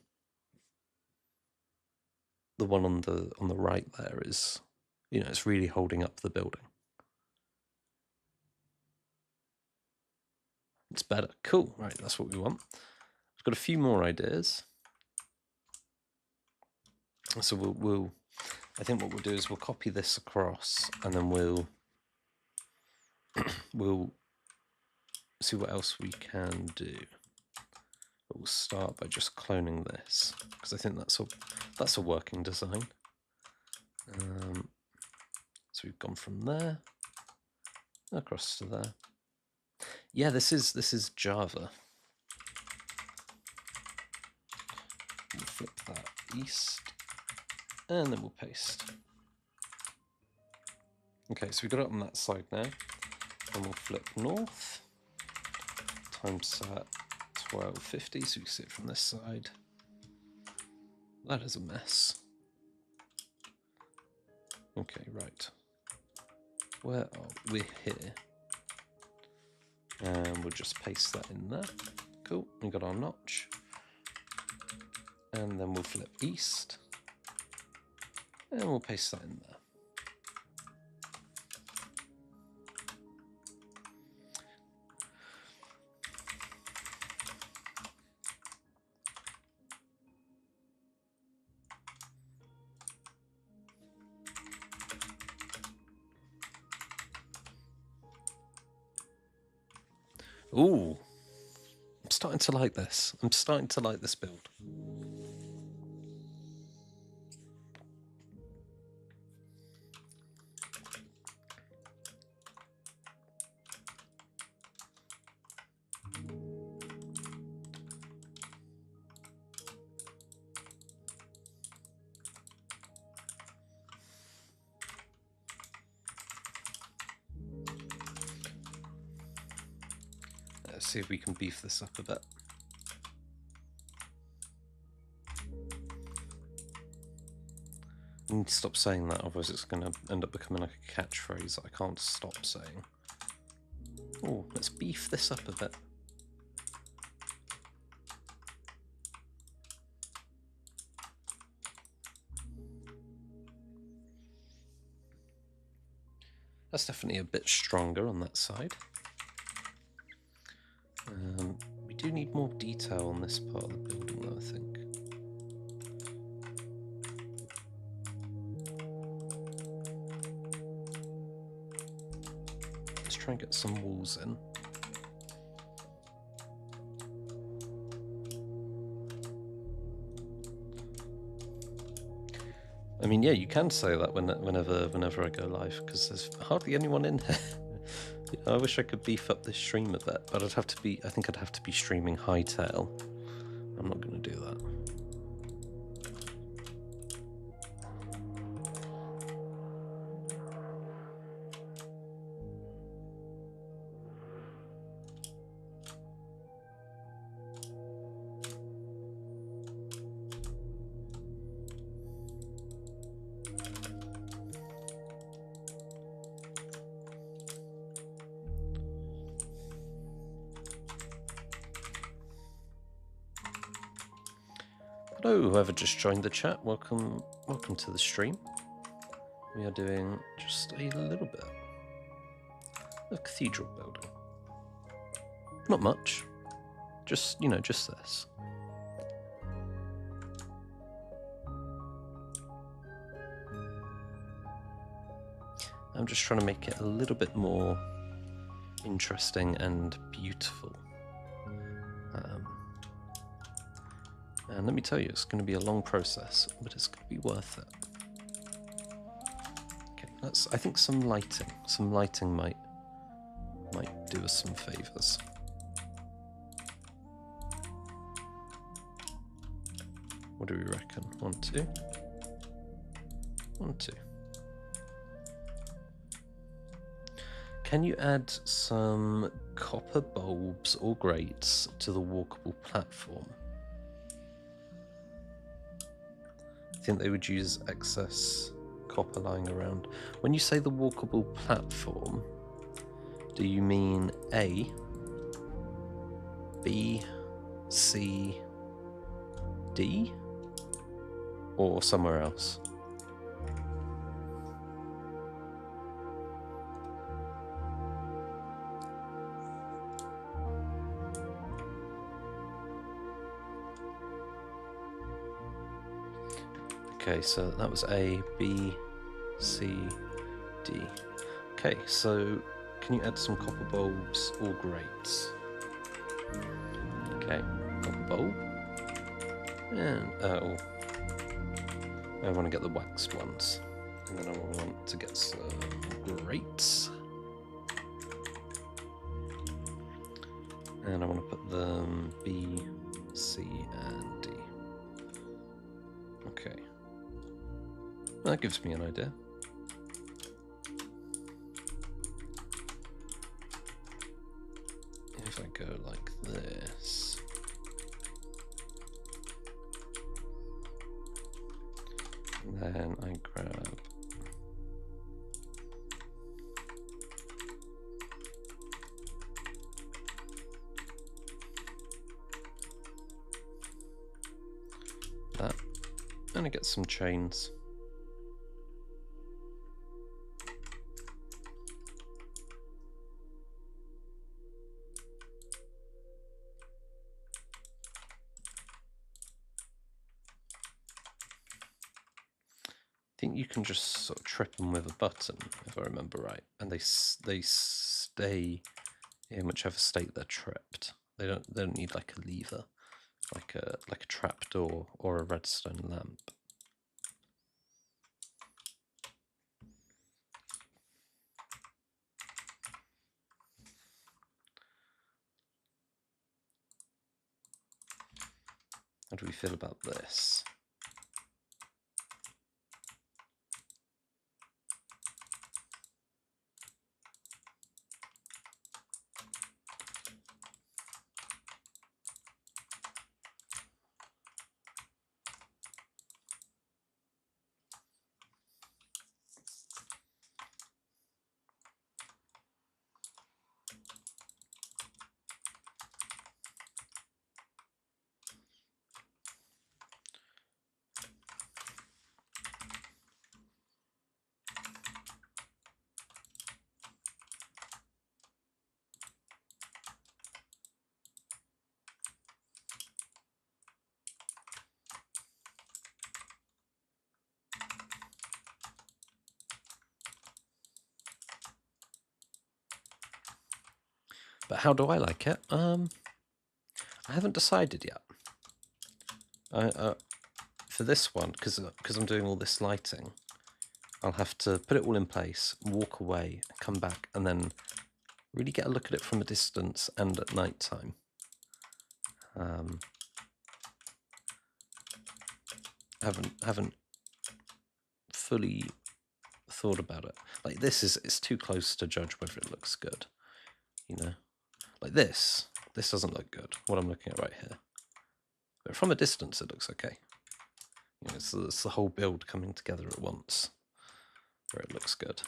the one on the right there is, you know, it's really holding up the building. It's better. Cool. Right, that's what we want. I've got a few more ideas. So we'll I think what we'll do is we'll copy this across, and then we'll see what else we can do. But we'll start by just cloning this, because I think that's a working design. So we've gone from there across to there. Yeah, this is Java. We'll flip that east, and then we'll paste. Okay, so we got it on that side now, and we'll flip north. Time set 1250, so you can see it from this side. That is a mess. Okay, right. Where are we? Here. And we'll just paste that in there. Cool, we got our notch. And then we'll flip east. And we'll paste that in there. Ooh, I'm starting to like this. I'm starting to like this build. Let's see if we can beef this up a bit. I need to stop saying that, otherwise it's going to end up becoming like a catchphrase that I can't stop saying. Oh, let's beef this up a bit. That's definitely a bit stronger on that side. We do need more detail on this part of the building though, I think. Let's try and get some walls in. I mean, yeah, you can say that whenever I go live, because there's hardly anyone in here. I wish I could beef up this stream a bit, but I think I'd have to be streaming Hytale. I'm not going to do that. Hello, whoever just joined the chat, welcome to the stream. We are doing just a little bit of cathedral building. Not much, just, you know, just this. I'm just trying to make it a little bit more interesting and beautiful. And let me tell you, it's going to be a long process, but it's going to be worth it. Okay, I think some lighting might do us some favors. What do we reckon? 1, 2. 1, 2. Can you add some copper bulbs or grates to the walkable platform? I think they would use excess copper lying around. When you say the walkable platform, do you mean A, B, C, D? or somewhere else? Okay, so that was A, B, C, D. Okay, so can you add some copper bulbs or grates? Okay, copper bulb. And I want to get the waxed ones. And then I want to get some grates. And I want to put them B, C, and D. Okay. That gives me an idea. If I go like this. And then I grab that. And I get some chains. I think you can just sort of trip them with a button, if I remember right, and they stay in whichever state they're tripped. They don't need like a lever, like a trapdoor or a redstone lamp. How do we feel about this? But how do I like it? I haven't decided yet. For this one, because I'm doing all this lighting, I'll have to put it all in place, walk away, come back, and then really get a look at it from a distance and at night time. Haven't fully thought about it. Like this it's too close to judge whether it looks good, you know. Like this doesn't look good. What I'm looking at right here, but from a distance it looks okay. You know, it's the whole build coming together at once where it looks good.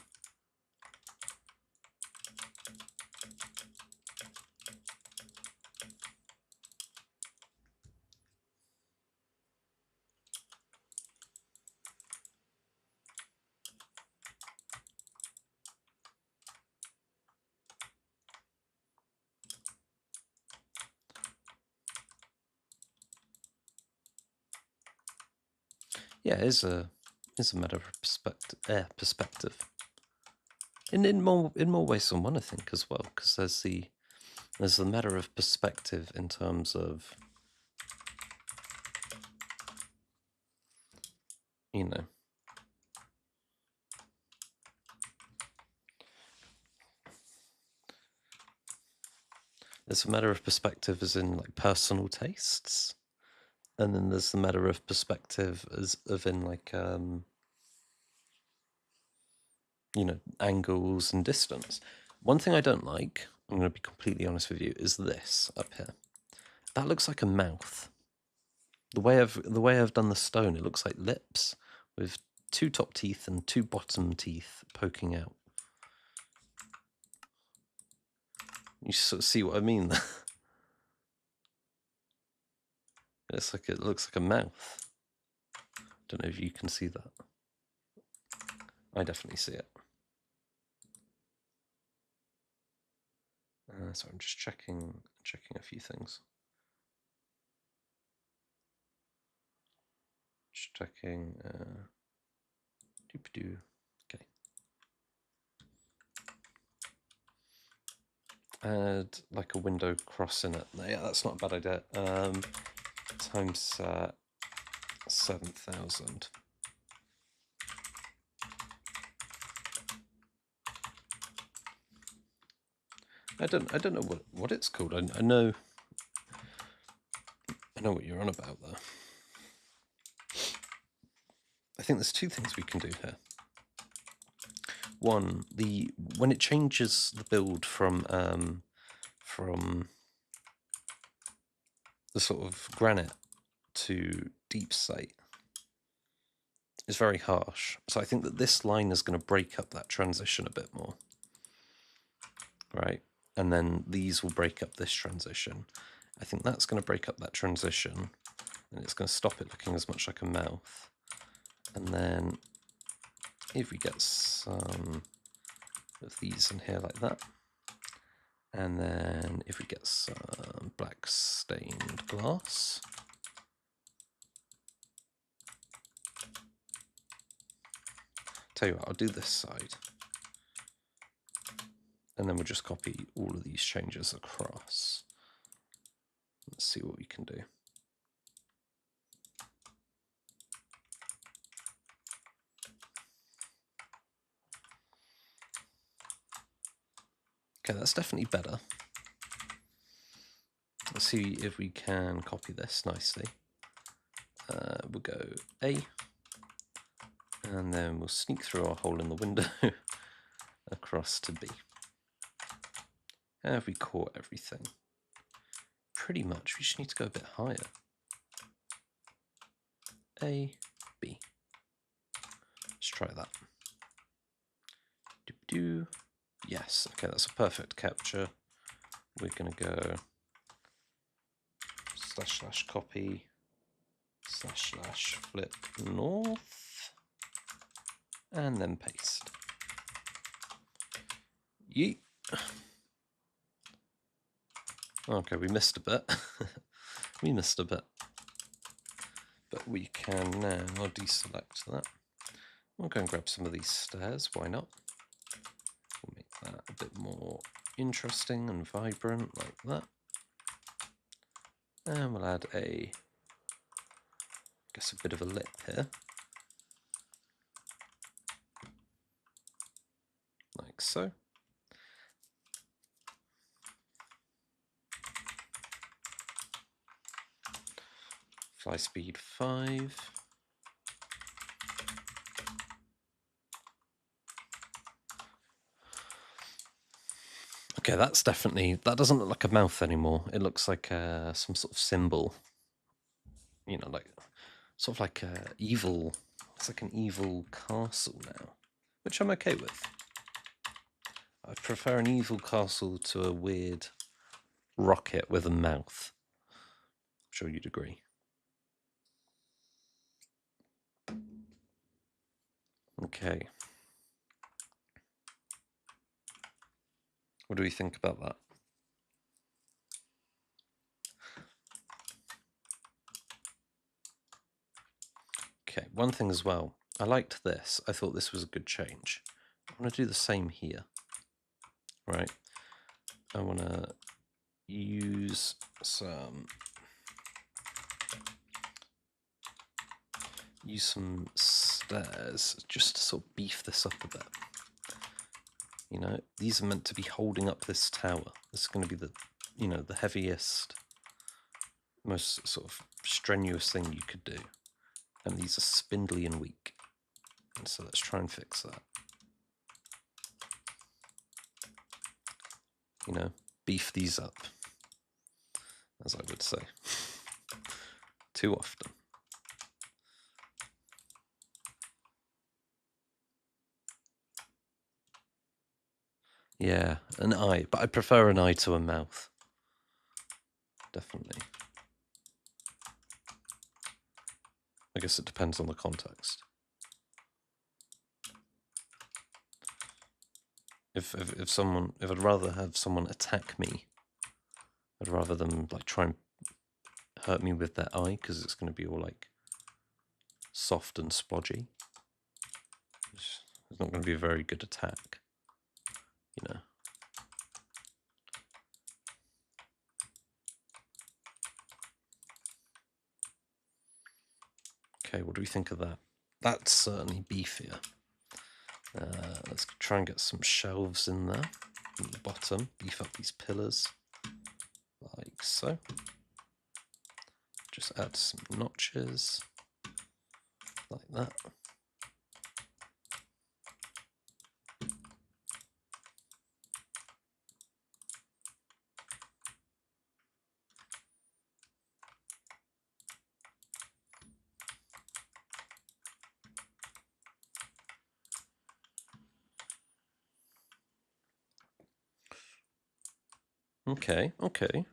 Yeah, it's a matter of perspective. In more ways than one, I think, as well, because there's the matter of perspective in terms of, you know, there's a matter of perspective as in like personal tastes, and then there's the matter of perspective as of in like you know, angles and distance. One thing I don't like, I'm going to be completely honest with you, is this up here. That looks like a mouth. The way I've done the stone, it looks like lips with 2 top teeth and 2 bottom teeth poking out. You sort of see what I mean there. It looks like a mouth. Don't know if you can see that. I definitely see it. So I'm just checking a few things. Just checking. Okay. Add like a window cross in it. Yeah, that's not a bad idea. Times 7,000. I don't know what it's called. I know what you're on about though. I think there's two things we can do here. One, when it changes the build from the sort of granite to deep slate, is very harsh. So I think that this line is going to break up that transition a bit more, right? And then these will break up this transition. I think that's going to break up that transition, and it's going to stop it looking as much like a mouth. And then if we get some of these in here like that, and then if we get some black stained glass, tell you what, I'll do this side, and then we'll just copy all of these changes across. Let's see what we can do. Okay, that's definitely better. Let's see if we can copy this nicely. We'll go A, and then we'll sneak through our hole in the window across to B. Have we caught everything? Pretty much. We just need to go a bit higher. A, B. Let's try that. Do. Yes, okay, that's a perfect capture. We're going to go / copy / flip north, and then paste. Yeet. Okay, we missed a bit. We missed a bit. But we can now deselect that. We'll go and grab some of these stairs, why not? We'll make that a bit more interesting and vibrant, like that. And we'll add a bit of a lip here. Like so. Fly speed 5. Okay, that's definitely, that doesn't look like a mouth anymore. It looks like some sort of symbol. You know, like, sort of like evil, it's like an evil castle now, which I'm okay with. I prefer an evil castle to a weird rocket with a mouth. I'm sure you'd agree. Okay. What do we think about that? Okay, one thing as well. I liked this. I thought this was a good change. I want to do the same here. Right. I want to use some stairs just to sort of beef this up a bit. You know, these are meant to be holding up this tower. This is going to be the, you know, the heaviest, most sort of strenuous thing you could do. And these are spindly and weak. And so let's try and fix that. You know, beef these up, as I would say, too often. Yeah, an eye, but I prefer an eye to a mouth. Definitely. I guess it depends on the context. If I'd rather have someone attack me, I'd rather them like try and hurt me with their eye, because it's going to be all like soft and splodgy. It's not going to be a very good attack, you know. Okay, what do we think of that? That's certainly beefier. Let's try and get some shelves in there at the bottom. Beef up these pillars, like so. Just add some notches, like that. Okay, okay.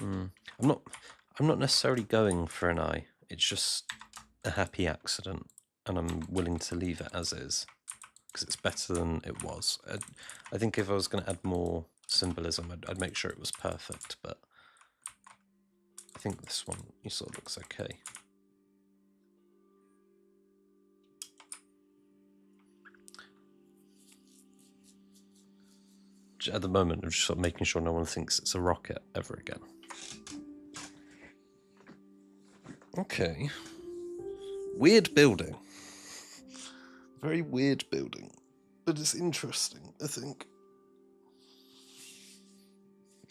I'm not necessarily going for an eye. It's just a happy accident, and I'm willing to leave it as is, because it's better than it was. I think if I was going to add more symbolism, I'd make sure it was perfect, but I think this one sort of looks okay. At the moment, I'm just sort of making sure no one thinks it's a rocket ever again. Okay. Weird building. Very weird building. But it's interesting, I think.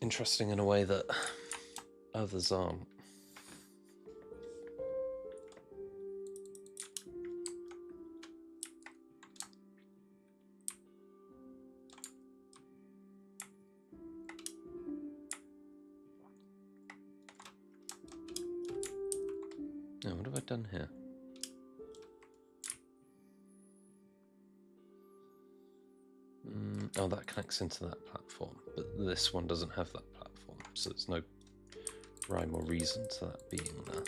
Interesting in a way that others aren't. Oh, what have I done here? Oh, that connects into that platform, but this one doesn't have that platform, so there's no rhyme or reason to that being there.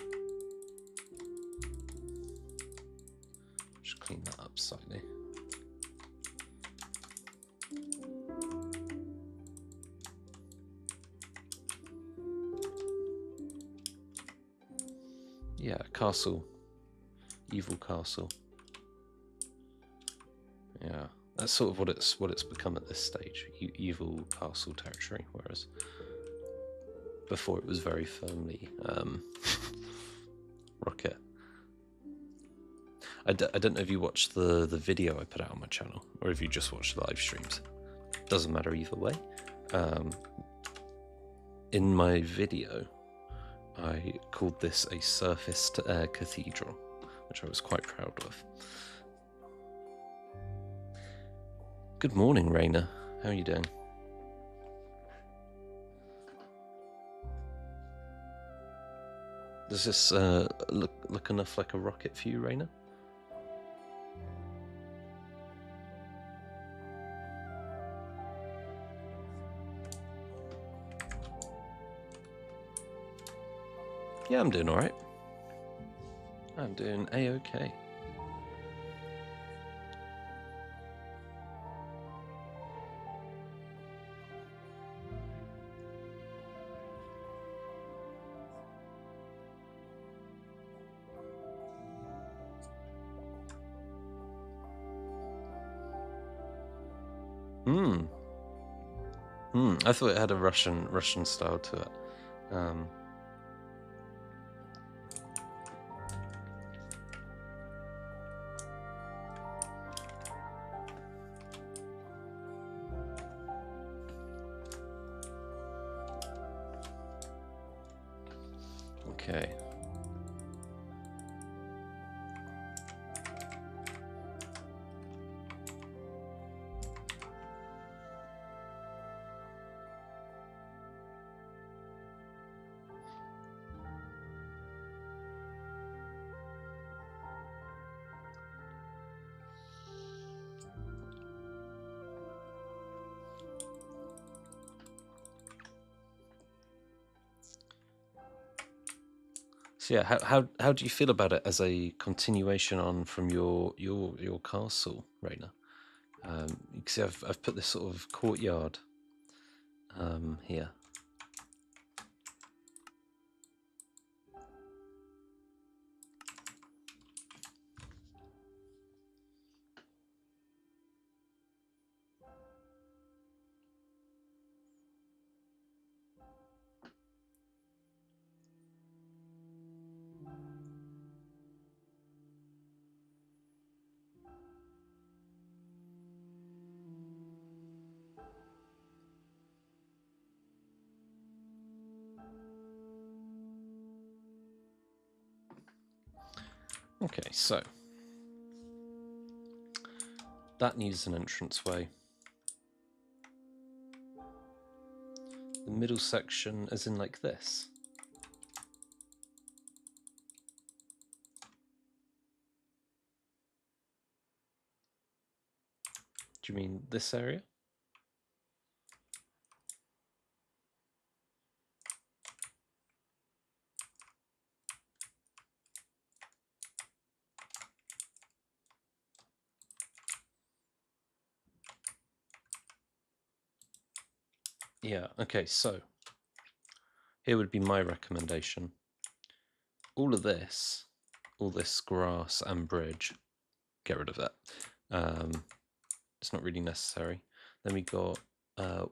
Just clean that up slightly. Yeah, castle. Evil castle. Yeah, that's sort of what it's become at this stage. Evil castle territory, whereas before it was very firmly rocket. I don't know if you watched the video I put out on my channel, or if you just watched the live streams. Doesn't matter either way. In my video, I called this a surfaced cathedral, which I was quite proud of. Good morning, Raina. How are you doing? Does this look enough like a rocket for you, Raina? Yeah, I'm doing alright. I'm doing A-okay. I thought it had a Russian style to it. Okay. So yeah, how do you feel about it as a continuation on from your castle, Raina? You can see I've put this sort of courtyard here. Okay, so that needs an entranceway. The middle section is in like this. Do you mean this area? Yeah, okay, so here would be my recommendation. All this grass and bridge, get rid of that. It's not really necessary. Then we got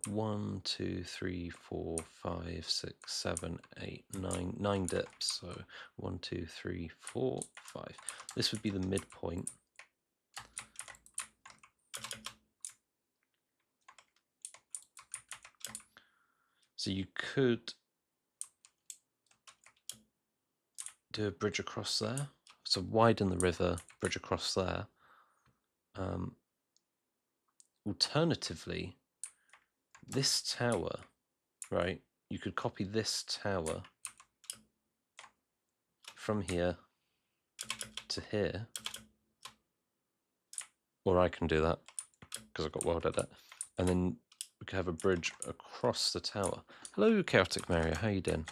1, 2, 3, 4, 5, 6, 7, 8, 9, 9 dips. So 1, 2, 3, 4, 5. This would be the midpoint. So you could do a bridge across there. So widen the river, bridge across there. Alternatively, this tower, right? You could copy this tower from here to here. Or I can do that because I've got World Edit. And then we could have a bridge across the tower. Hello, Chaotic Mario. How you doing?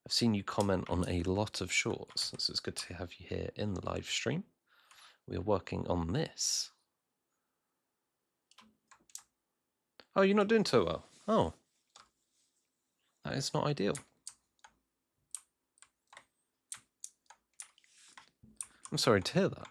I've seen you comment on a lot of shorts, so it's good to have you here in the live stream. We're working on this. Oh, you're not doing so well. Oh, that is not ideal. I'm sorry to hear that.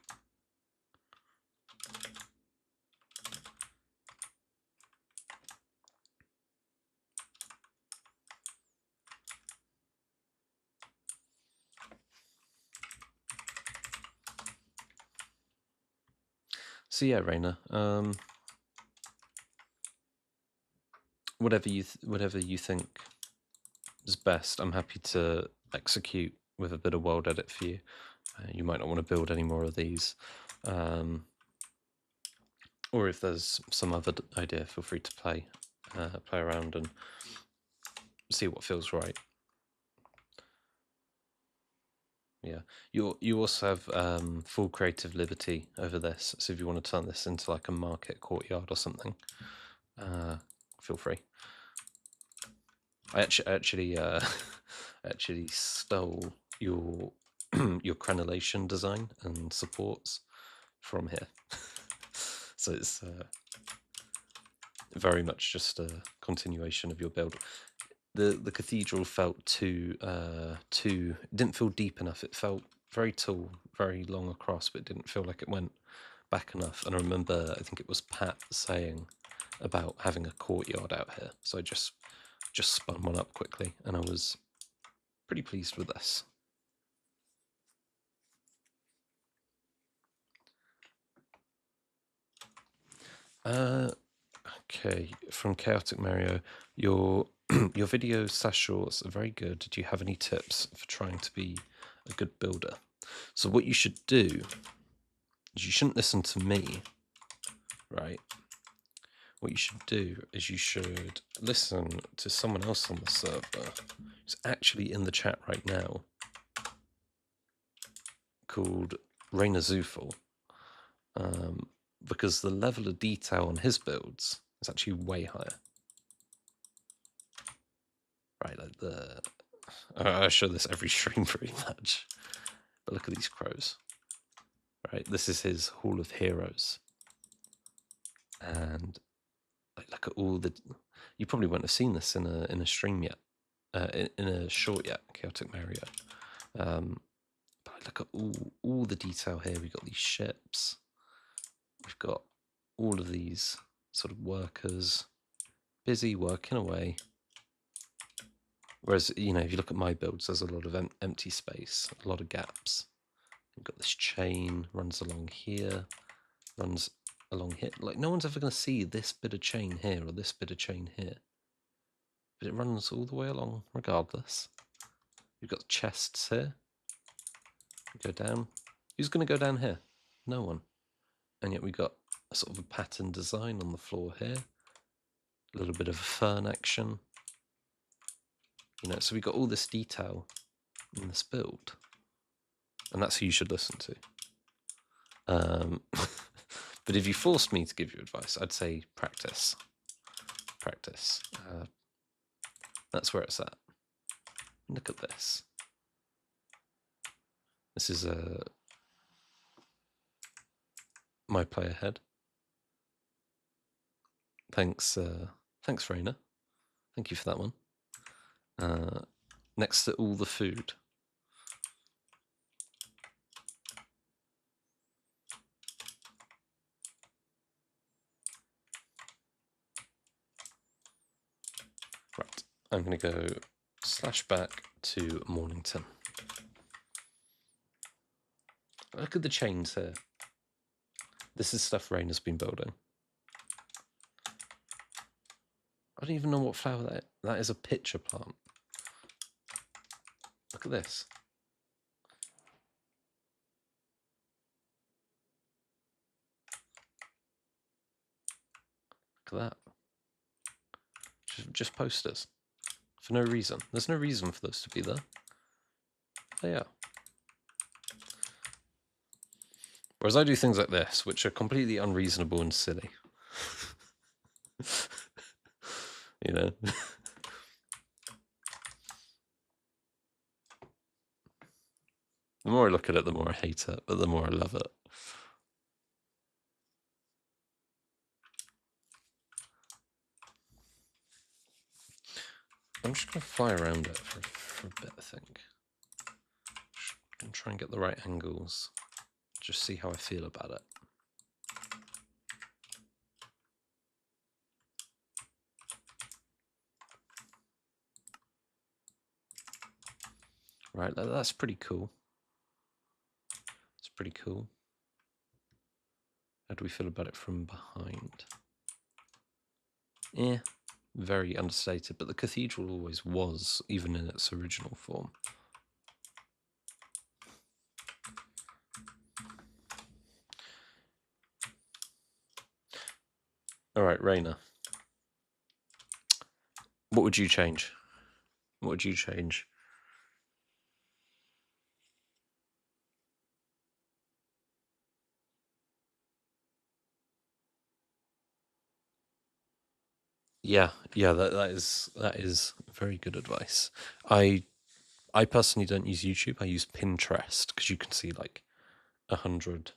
So yeah, Raina, whatever you think is best, I'm happy to execute with a bit of World Edit for you. You might not want to build any more of these. Or if there's some other idea, feel free to play around and see what feels right. Yeah, you also have full creative liberty over this. So if you want to turn this into like a market courtyard or something, feel free. I actually actually stole your your crenellation design and supports from here. So it's very much just a continuation of your build. The cathedral felt too it didn't feel deep enough. It felt very tall, very long across, but it didn't feel like it went back enough. And I remember, I think it was Pat saying about having a courtyard out here. So I just spun one up quickly, and I was pretty pleased with this. Okay, from Chaotic Mario, your your videos / shorts are very good. Do you have any tips for trying to be a good builder? So what you should do is you shouldn't listen to me, right? What you should do is you should listen to someone else on the server who's actually in the chat right now, called Raina Zufel, because the level of detail on his builds is actually way higher. Right, like I show this every stream pretty much. But look at these crows. Right, this is his Hall of Heroes. And like, look at all the... You probably won't have seen this in a stream yet. In a short yet, Chaotic Mario. But look at all the detail here. We've got these ships. We've got all of these sort of workers busy working away. Whereas, you know, if you look at my builds, there's a lot of empty space, a lot of gaps. We've got this chain, runs along here, runs along here. Like, no one's ever going to see this bit of chain here or this bit of chain here. But it runs all the way along regardless. We've got chests here. We go down. Who's going to go down here? No one. And yet we got a sort of a pattern design on the floor here. A little bit of a fern action. You know, so we got all this detail in this build. And that's who you should listen to. But if you forced me to give you advice, I'd say practice. Practice. That's where it's at. Look at this. This is my player head. Thanks, Raina. Thank you for that one. Next to all the food. Right, I'm going to go /back to Mornington. Look at the chains here. This is stuff Raina's been building. I don't even know what flower that is. A pitcher plant. Look at this. Look at that. Just posters. For no reason. There's no reason for those to be there. They are. Whereas I do things like this, which are completely unreasonable and silly. You know? The more I look at it, the more I hate it, but the more I love it. I'm just going to fly around it for a bit, I think. Just going to try and get the right angles. Just see how I feel about it. Right, that's pretty cool. It's pretty cool. How do we feel about it from behind? Yeah, very understated, but the cathedral always was, even in its original form. All right, Raina. What would you change? What would you change? Yeah, that is very good advice. I personally don't use YouTube. I use Pinterest because you can see like 100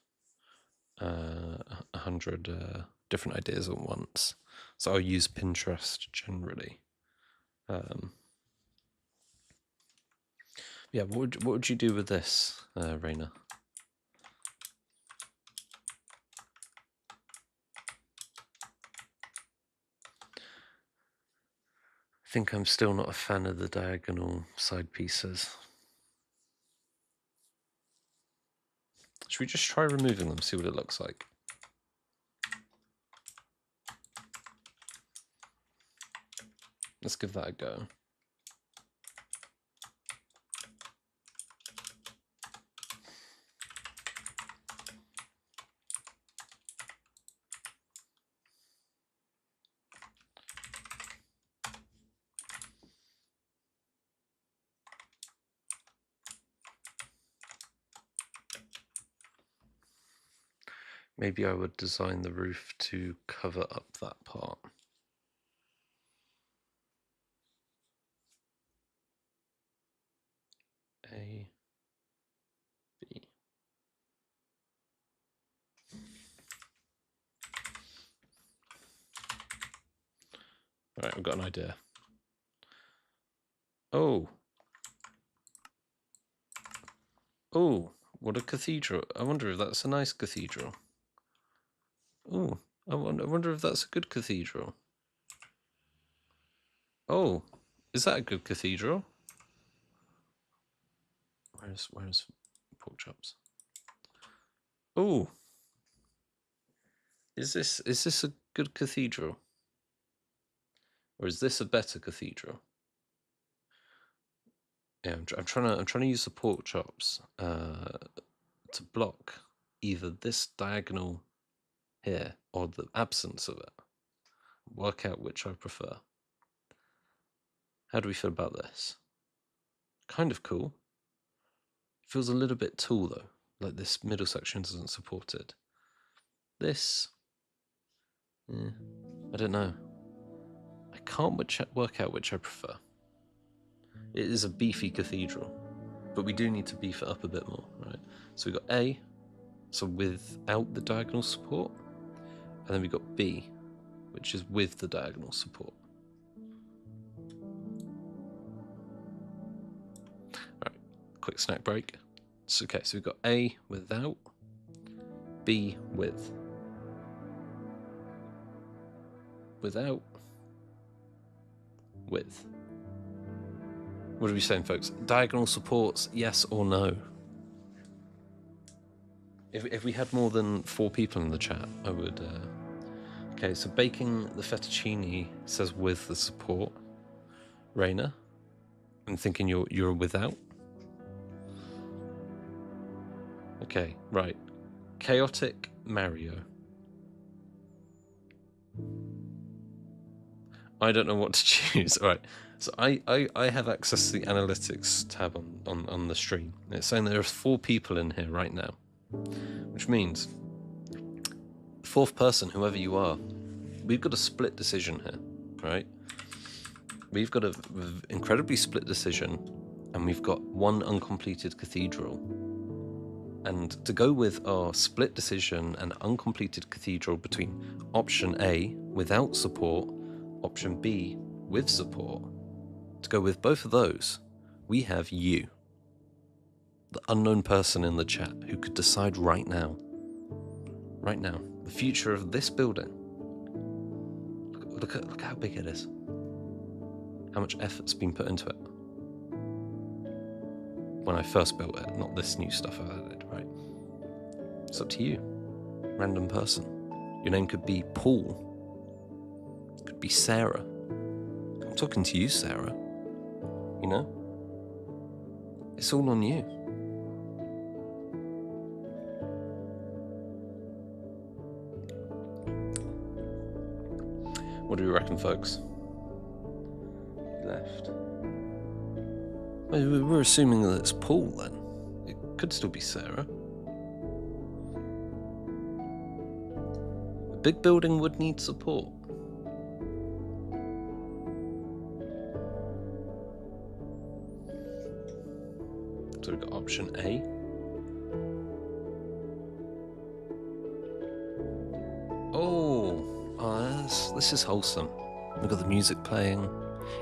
different ideas at once. So I'll use Pinterest generally. Yeah, what would you do with this, Raina? I think I'm still not a fan of the diagonal side pieces. Should we just try removing them, see what it looks like? Let's give that a go. Maybe I would design the roof to cover up that part. I've got an idea. Oh. Oh, what a cathedral. I wonder if that's a nice cathedral. Oh, I wonder if that's a good cathedral. Oh, is that a good cathedral? Where's pork chops? Oh, is this a good cathedral, or is this a better cathedral? Yeah, I'm trying to use the pork chops to block either this diagonal here or the absence of it. Work out which I prefer. How do we feel about this? Kind of cool. Feels a little bit tall though, like this middle section doesn't support it. This, I don't know. I can't work out which I prefer. It is a beefy cathedral, but we do need to beef it up a bit more, right? So we got A, so without the diagonal support, and then we got B, which is with the diagonal support. Alright, quick snack break. So, okay, so we've got A without, B with. Without, with. What are we saying, folks? Diagonal supports, yes or no? If we had more than 4 people in the chat, I would... Okay, so baking the fettuccine says with the support. Raina, I'm thinking you're without. Okay, right. Chaotic Mario. I don't know what to choose. All right. So I have access to the analytics tab on the stream. It's saying there are 4 people in here right now, which means 4th person, whoever you are, we've got a split decision here, right? We've got an incredibly split decision, and we've got 1 uncompleted cathedral. And to go with our split decision and uncompleted cathedral between option A, without support, option B, with support, to go with both of those, we have you, the unknown person in the chat who could decide right now, the future of this building. Look how big it is. How much effort's been put into it. When I first built it, not this new stuff I've added, right? It's up to you, random person. Your name could be Paul. It could be Sarah. I'm talking to you, Sarah. You know? It's all on you. What do you reckon, folks? Left. Well, we're assuming that it's Paul then. It could still be Sarah. A big building would need support. So we've got option A. This is wholesome. We've got the music playing.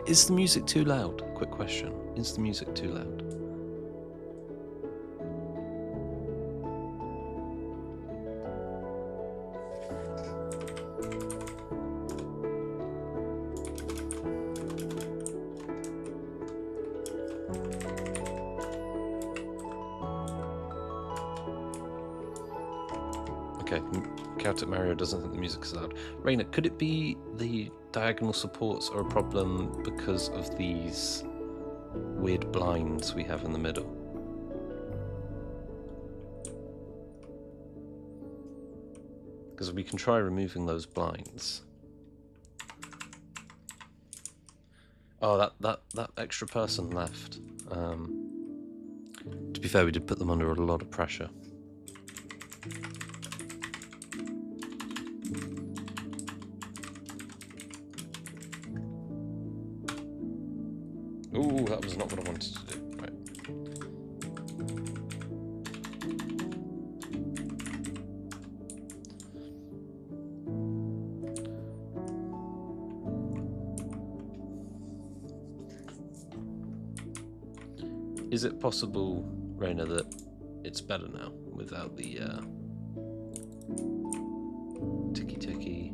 Is the music too loud? Quick question. Is the music too loud? Okay, Chaotic Mario doesn't think the music is loud. Raina, could it be the diagonal supports are a problem because of these weird blinds we have in the middle? Because we can try removing those blinds. Oh, that extra person left. To be fair, we did put them under a lot of pressure. Ooh, that was not what I wanted to do. Right. Is it possible, Rainer, that it's better now without the ticky?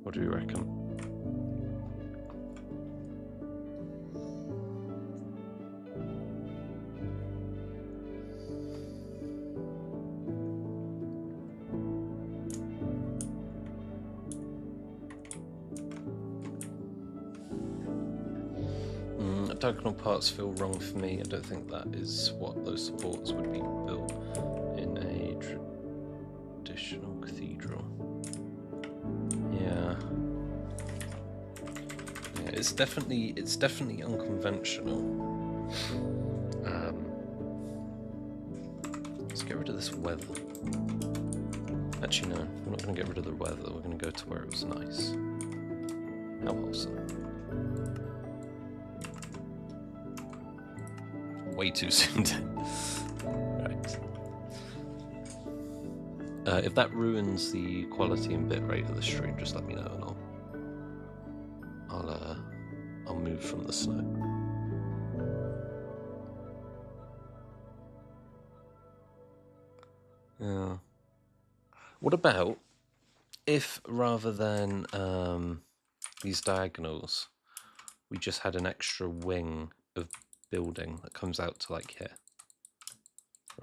What do you reckon? Diagonal parts feel wrong for me. I don't think that is what those supports would be built in a traditional cathedral. Yeah, it's definitely unconventional. Let's get rid of this weather. Actually, no, we're not going to get rid of the weather. We're going to go to where it was nice. How wholesome. Way too soon. Right. If that ruins the quality and bitrate of the stream, just let me know and I'll move from the snow. Yeah. What about if rather than these diagonals, we just had an extra wing of building that comes out to like here,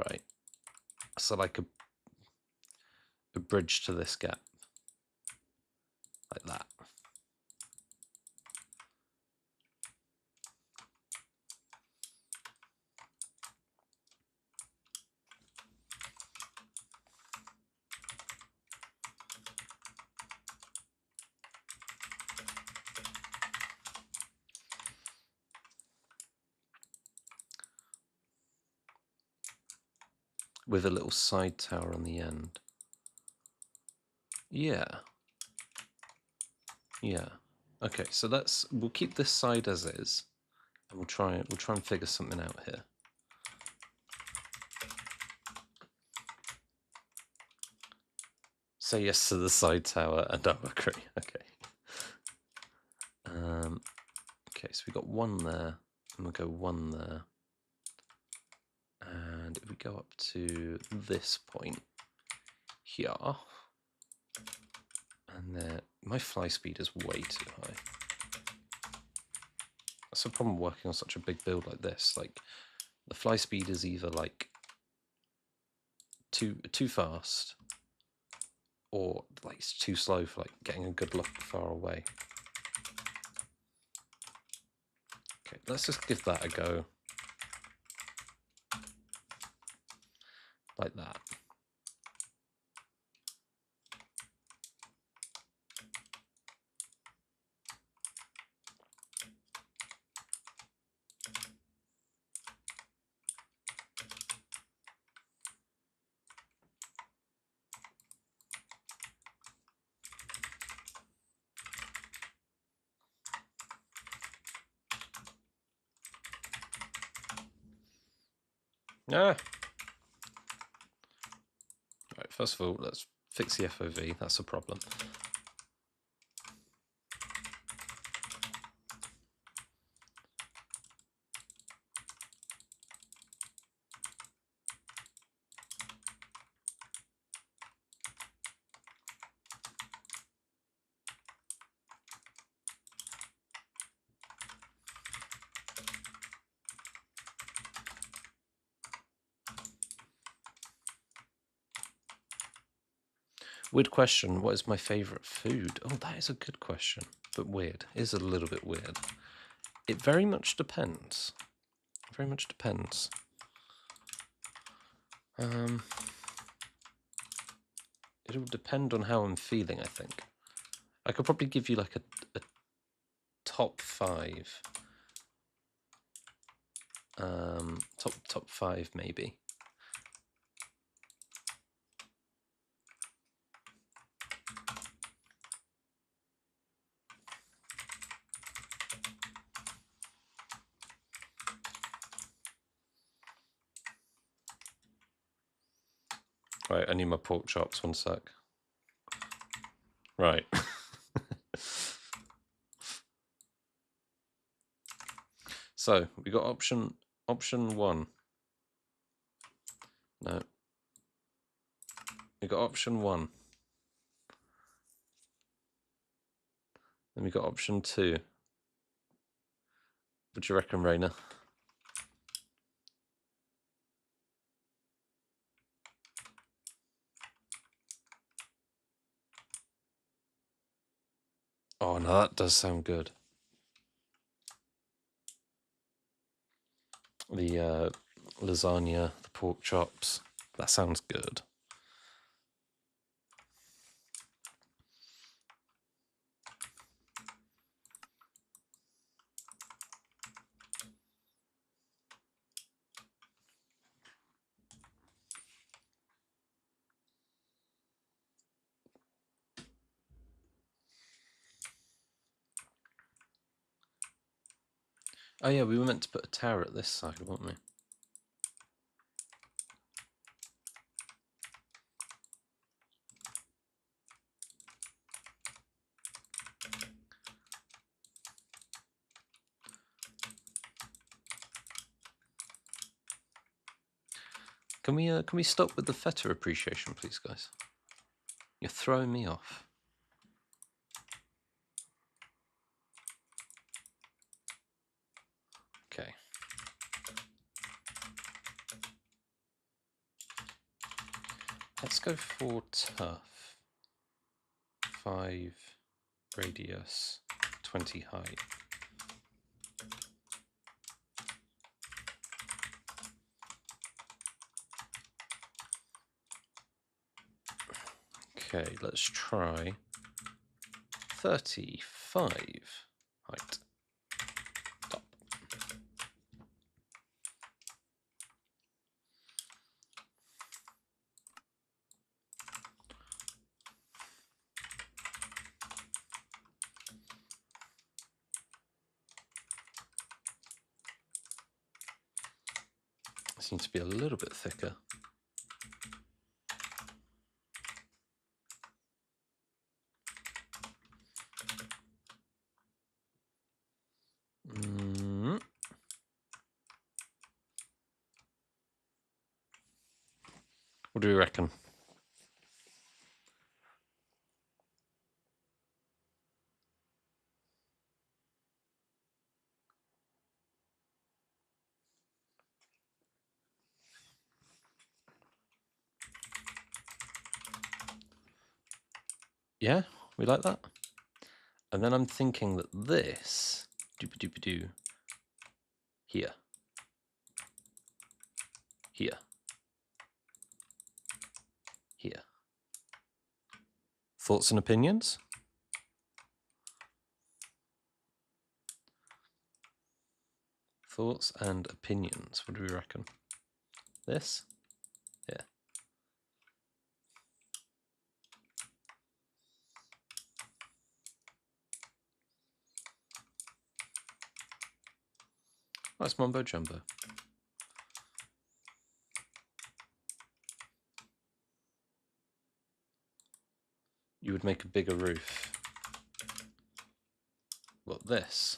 right? So like a bridge to this gap, like that. With a little side tower on the end. Yeah. Yeah. Okay, so we'll keep this side as is, and we'll try and figure something out here. Say yes to the side tower, and I'll agree. Okay. Okay, so we got one there, and we'll go one there. And if we go up to this point here, and then my fly speed is way too high. That's the problem working on such a big build like this. Like, the fly speed is either like too fast, or like it's too slow for like getting a good look far away. Okay, let's just give that a go. Like that. Ah. Right, first of all, let's fix the FOV. That's a problem. Weird question. What is my favourite food? Oh, that is a good question, but weird. It is a little bit weird. It very much depends. Very much depends. It'll depend on how I'm feeling, I think. I could probably give you like a top 5. Top 5 maybe. Right, I need my pork chops, one sec. Right. So we got option 1. No. We got option 1. Then we got option 2. What do you reckon, Rainer? Oh, no, that does sound good. The lasagna, the pork chops, that sounds good. Oh yeah, we were meant to put a tower at this side, weren't we? Can we stop with the feta appreciation, please, guys? You're throwing me off. Okay. Let's go for tough. 5 radius, 20 height. Okay, let's try 35 height. Top. Seems to be a little bit thicker. What do we reckon? Yeah, we like that. And then I'm thinking that this doop-a-doop-a-doo here. Here. Here. Thoughts and opinions? Thoughts and opinions. What do we reckon? This? Yeah. That's mumbo jumbo. You would make a bigger roof. What, this?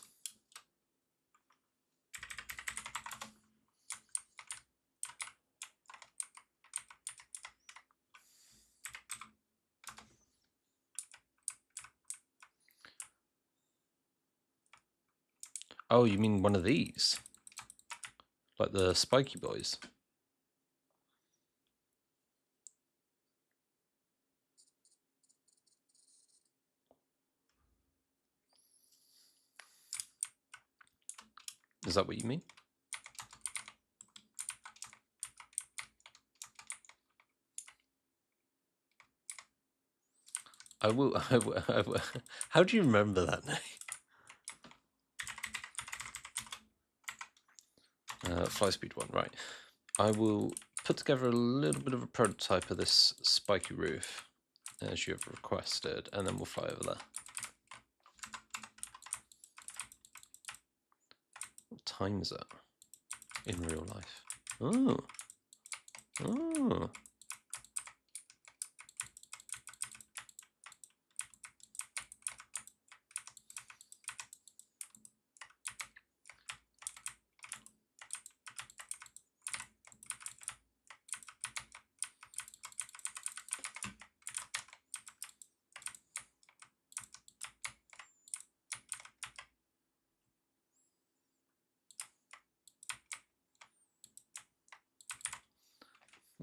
Oh, you mean one of these? Like the spiky boys? Is that what you mean? I will. How do you remember that name? Fly speed 1, right. I will put together a little bit of a prototype of this spiky roof, as you have requested, and then we'll fly over there. What time is it in real life? Oh. Oh.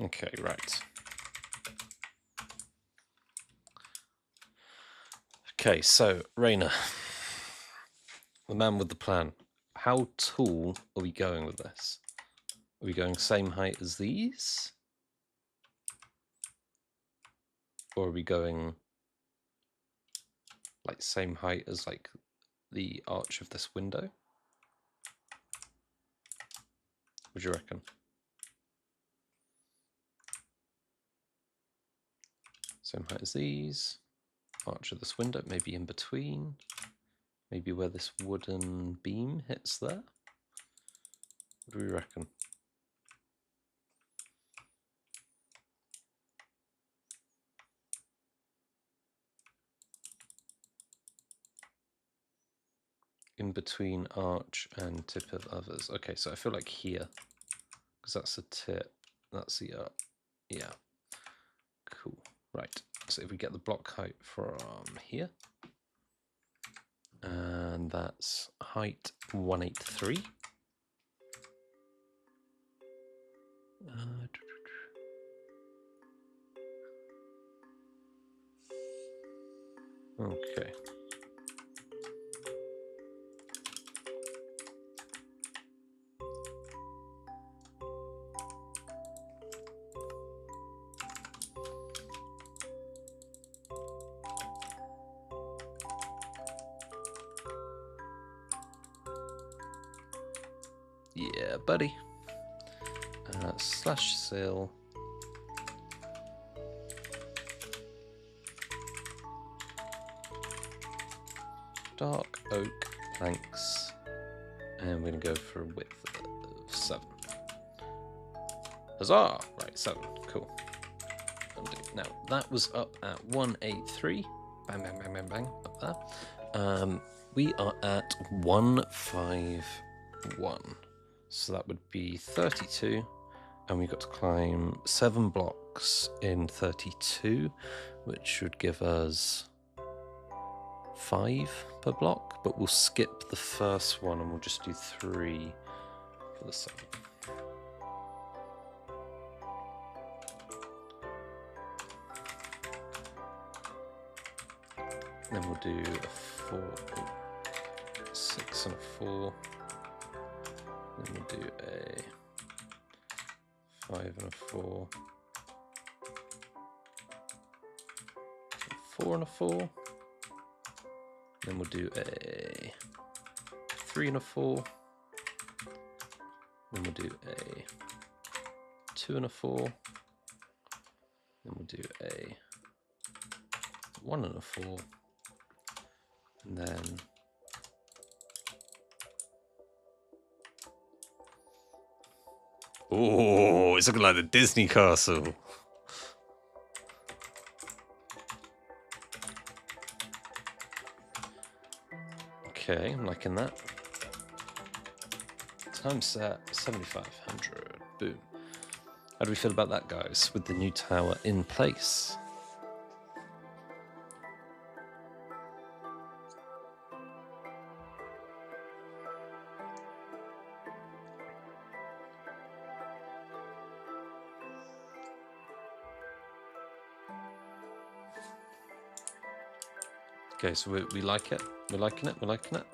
Okay, right. Okay, so Rainer, the man with the plan. How tall are we going with this? Are we going same height as these? Or are we going like same height as like the arch of this window? What do you reckon? Same height as these. Arch of this window, maybe in between. Maybe where this wooden beam hits there. What do we reckon? In between arch and tip of others. Okay, so I feel like here, because that's the tip, that's the yeah. Cool. Right. So if we get the block height from here, and that's height 183. Okay. Yeah, buddy. Slash sill. Dark oak planks. And we're going to go for a width of 7. Huzzah! Right, 7. Cool. Now, that was up at 183. Bang, bang, bang, bang, bang. Up there. We are at 151. So that would be 32. And we've got to climb 7 blocks in 32, which would give us 5 per block. But we'll skip the first one and we'll just do 3 for the second. Then we'll do a 4, 6 and a 4. Then we'll do a 5 and a 4. 4 and a 4. Then we'll do a 3 and a 4. Then we'll do a 2 and a 4. Then we'll do a 1 and a 4. And then oh, it's looking like the Disney castle. Okay, I'm liking that. Time set 7,500. Boom. How do we feel about that, guys, with the new tower in place? Okay, so we like it. We're liking it. We're liking it.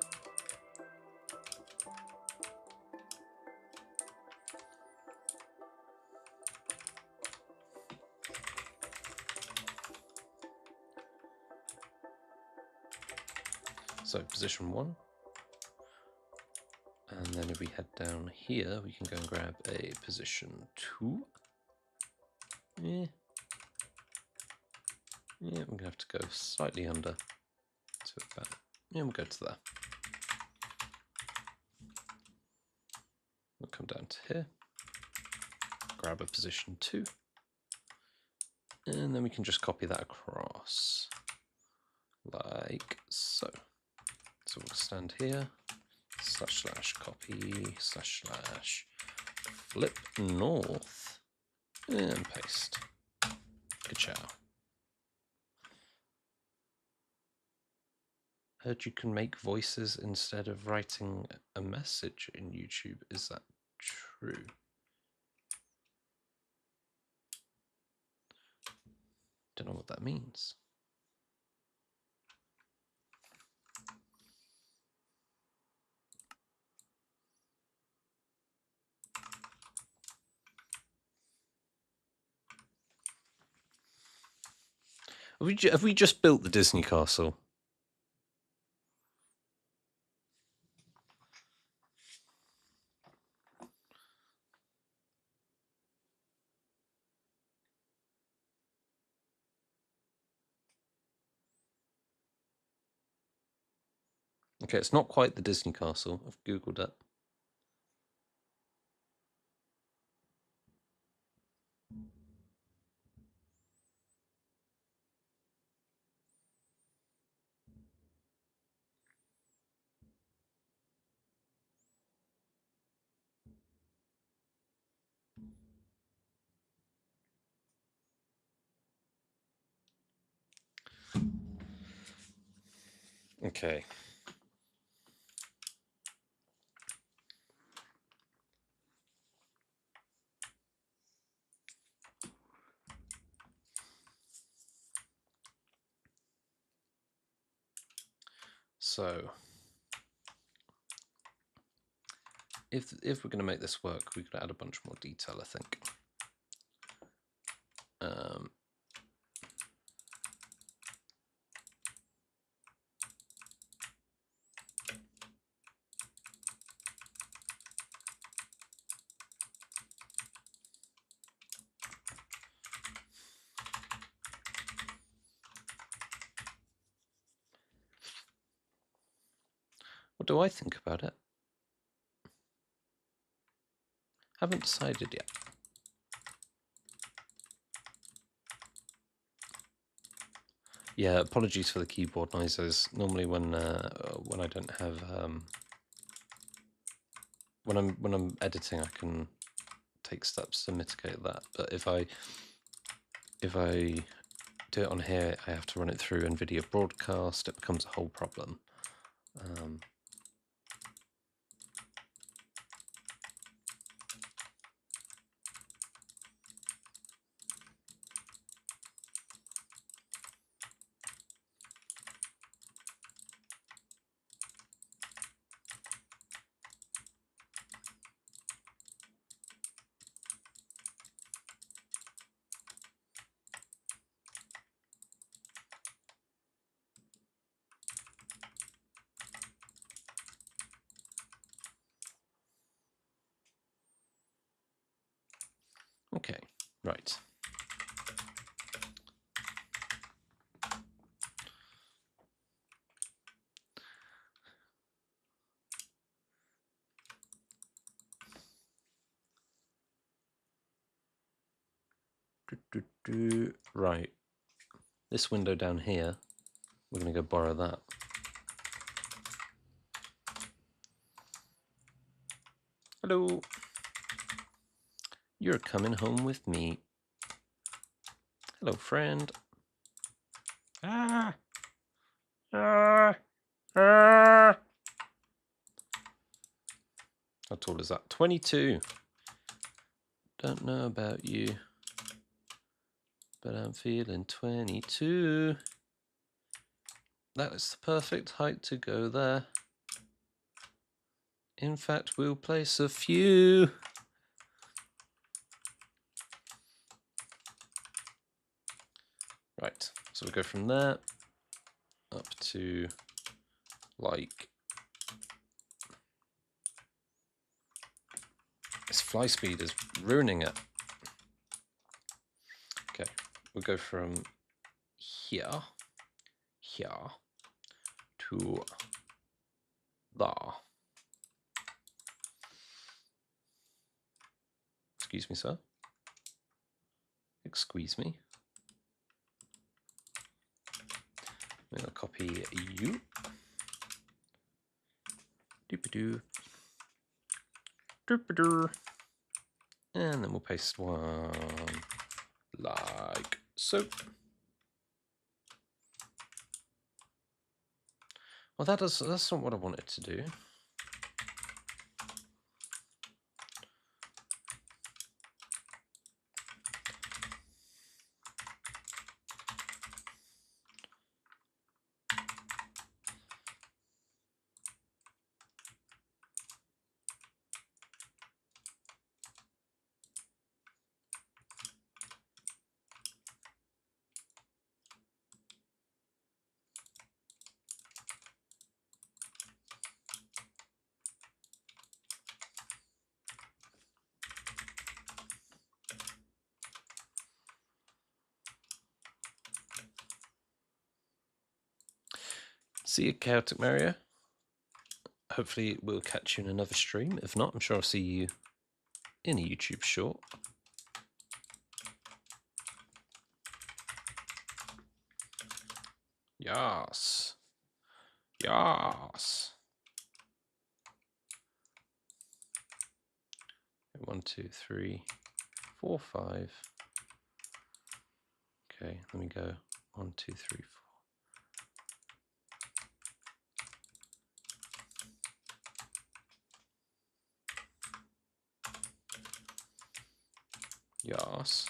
So position 1. And then if we head down here, we can go and grab a position 2. Yeah. Yeah, we're going to have to go slightly under. To about, yeah, we'll go to there. We'll come down to here. Grab a position 2. And then we can just copy that across. Like so. So we'll stand here. / copy / flip north and paste. Good chow. Heard you can make voices instead of writing a message in YouTube. Is that true? Don't know what that means. Have we just built the Disney castle? Okay, it's not quite the Disney castle. I've Googled it. Okay. So, if we're going to make this work, we could add a bunch more detail, I think. What do I think about it? Haven't decided yet. Yeah, apologies for the keyboard noises. Normally, when I don't have when I'm editing, I can take steps to mitigate that. But if I do it on here, I have to run it through NVIDIA Broadcast. It becomes a whole problem. Okay, right. Right. This window down here, we're going to go borrow that. Hello. You're coming home with me. Hello, friend. Ah. Ah. Ah. How tall is that? 22. Don't know about you, but I'm feeling 22. That is the perfect height to go there. In fact, we'll place a few. Right, so we go from there up to like this fly speed is ruining it. Okay, we'll go from here to there. Excuse me, sir. Excuse me. I'm going to copy you. Doop-a-doo. Doop-a-doo. And then we'll paste one like so. Well, that's not what I wanted to do. See you, Chaotic Mario. Hopefully we'll catch you in another stream. If not, I'm sure I'll see you in a YouTube short. Yes. Yes. 1, 2, 3, 4, 5. Okay, let me go. 1, 2, 3, 4. Yes.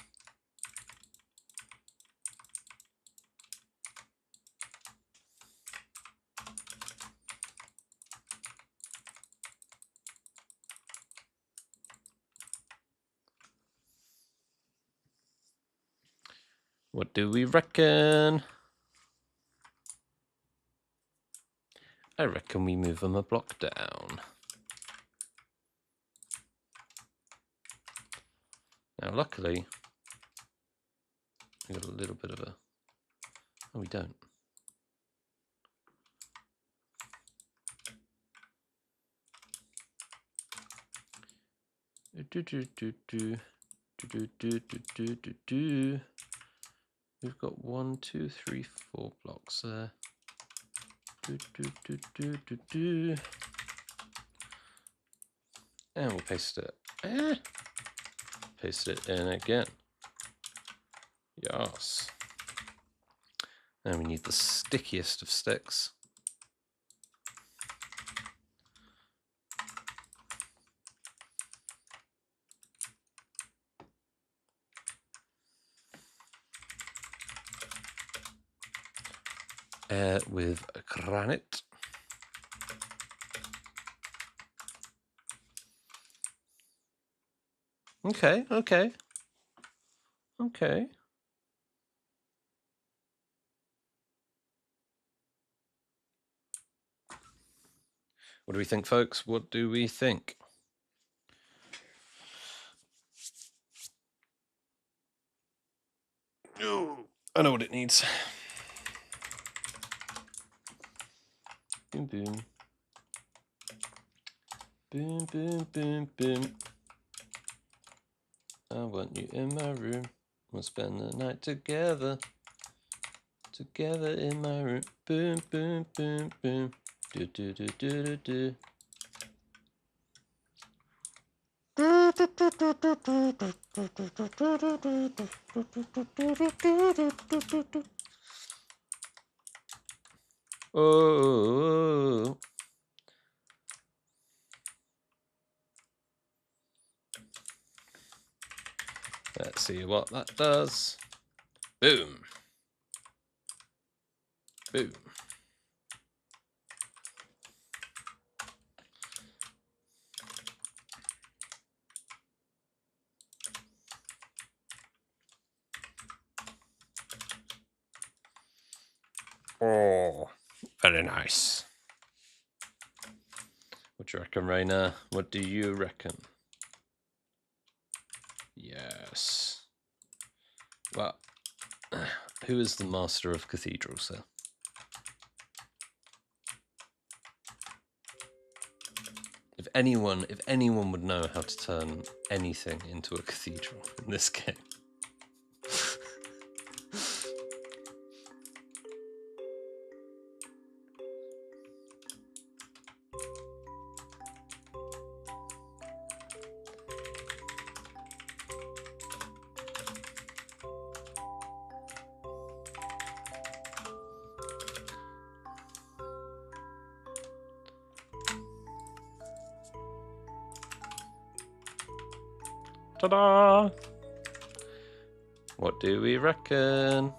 What do we reckon? I reckon we move them a block down. Now, luckily, we got a little bit of a... Oh, we don't. We've got 1, 2, 3, 4 blocks there. And we'll paste it. Paste it in again. Yes. And we need the stickiest of sticks. With granite. Okay. What do we think, folks? What do we think? Oh, I know what it needs. Boom, boom. Boom, boom, boom, boom. I want you in my room. We'll spend the night together. Together in my room. Boom, boom, boom, boom. Do, do, do, do, do, do. Oh. Let's see what that does. Boom. Boom. Oh, very nice. What do you reckon, Rainer? What do you reckon? Yes. Well, who is the master of cathedrals here? If anyone would know how to turn anything into a cathedral in this game. Ta-da! What do we reckon?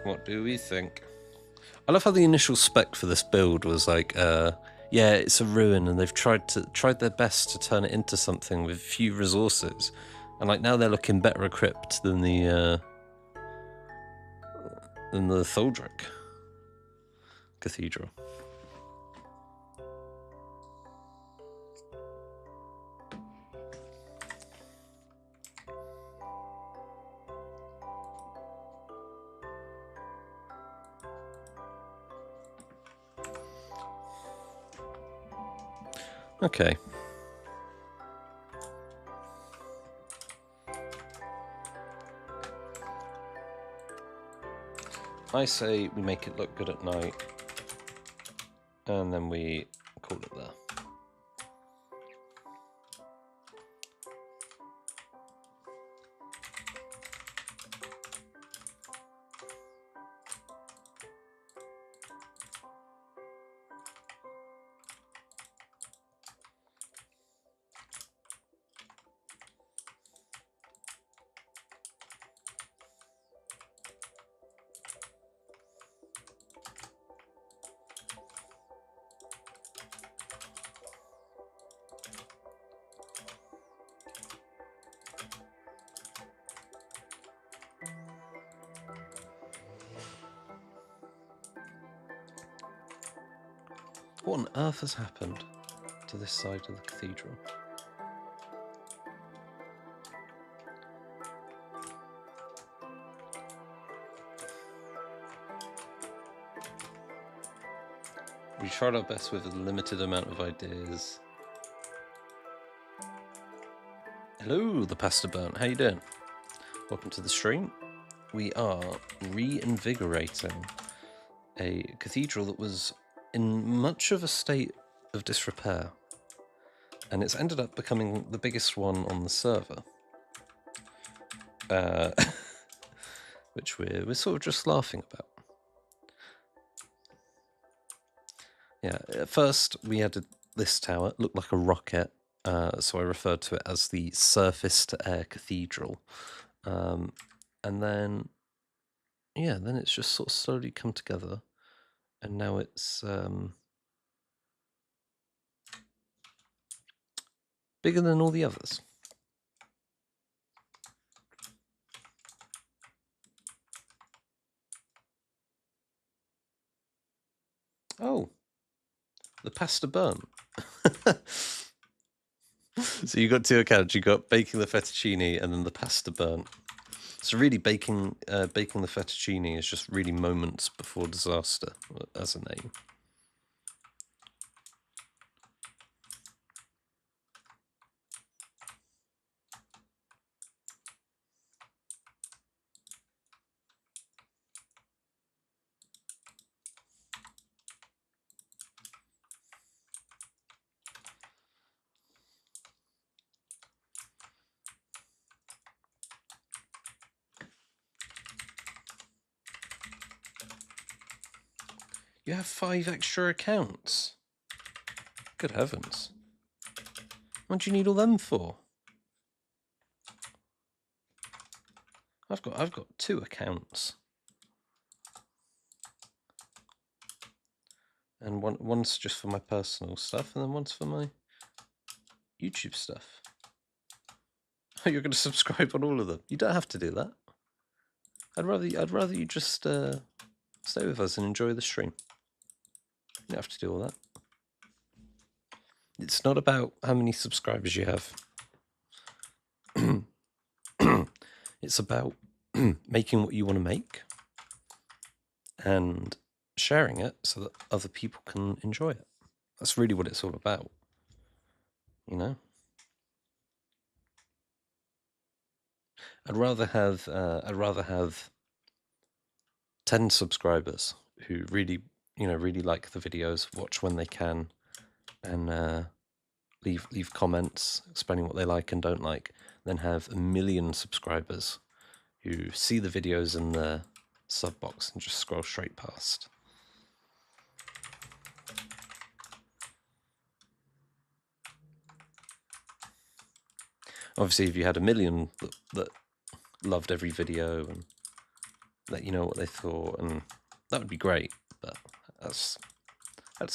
What do we think? I love how the initial spec for this build was like, yeah, it's a ruin, and they've tried their best to turn it into something with few resources, and like now they're looking better equipped than the Tholdric Cathedral. Okay. I say we make it look good at night, and then we call it there. What on earth has happened to this side of the cathedral? We tried our best with a limited amount of ideas. Hello, the Pasta Burnt. How you doing? Welcome to the stream. We are reinvigorating a cathedral that was in much of a state of disrepair, and it's ended up becoming the biggest one on the server, which we're sort of just laughing about. Yeah, at first we added this tower. It looked like a rocket, so I referred to it as the surface-to-air cathedral. And then, yeah, then it's just sort of slowly come together, and now it's bigger than all the others. Oh, the Pasta Burnt. So you got two accounts. You got baking the fettuccine and then the Pasta Burnt. So really, baking the fettuccine is just really moments before disaster as a name. You have 5 extra accounts. Good heavens. What do you need all them for? I've got 2 accounts. And one's just for my personal stuff, and then one's for my YouTube stuff. You're going to subscribe on all of them. You don't have to do that. I'd rather you just stay with us and enjoy the stream. You don't have to do all that. It's not about how many subscribers you have. It's about making what you want to make and sharing it so that other people can enjoy it. That's really what it's all about, you know? I'd rather have 10 subscribers who really like the videos, watch when they can, and leave comments explaining what they like and don't like, then have 1 million subscribers who see the videos in the sub box and just scroll straight past. Obviously, if you had 1 million that loved every video and let you know what they thought, and that would be great, but that's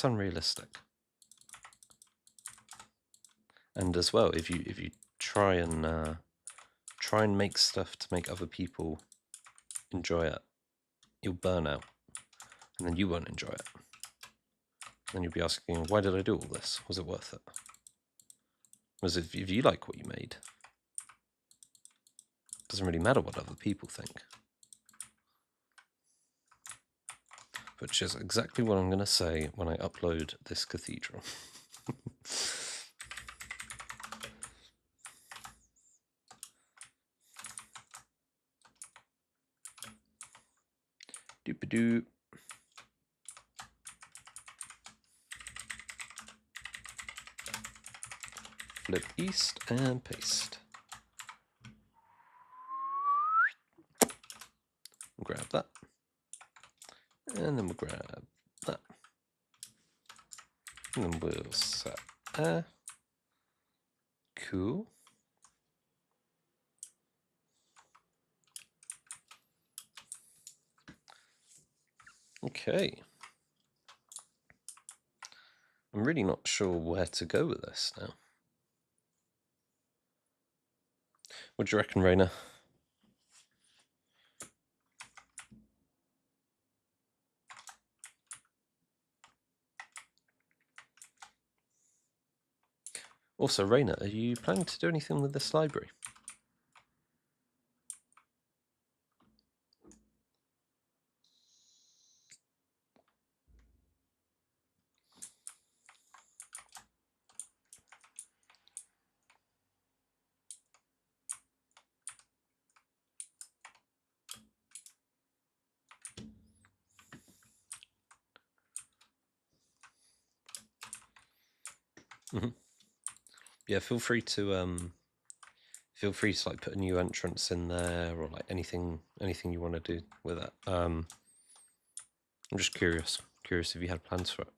unrealistic. And as well, if you try and make stuff to make other people enjoy it, you'll burn out, and then you won't enjoy it. Then you'll be asking, why did I do all this? Was it worth it? Whereas if you like what you made, it doesn't really matter what other people think. Which is exactly what I'm going to say when I upload this cathedral. Doop-a-doop. Flip east and paste. Grab that. And then we'll grab that. And then we'll set there. Cool. Okay. I'm really not sure where to go with this now. What do you reckon, Raina? Also, Raina, are you planning to do anything with this library? Yeah, feel free to like put a new entrance in there, or like anything you want to do with it. I'm just curious if you had plans for it.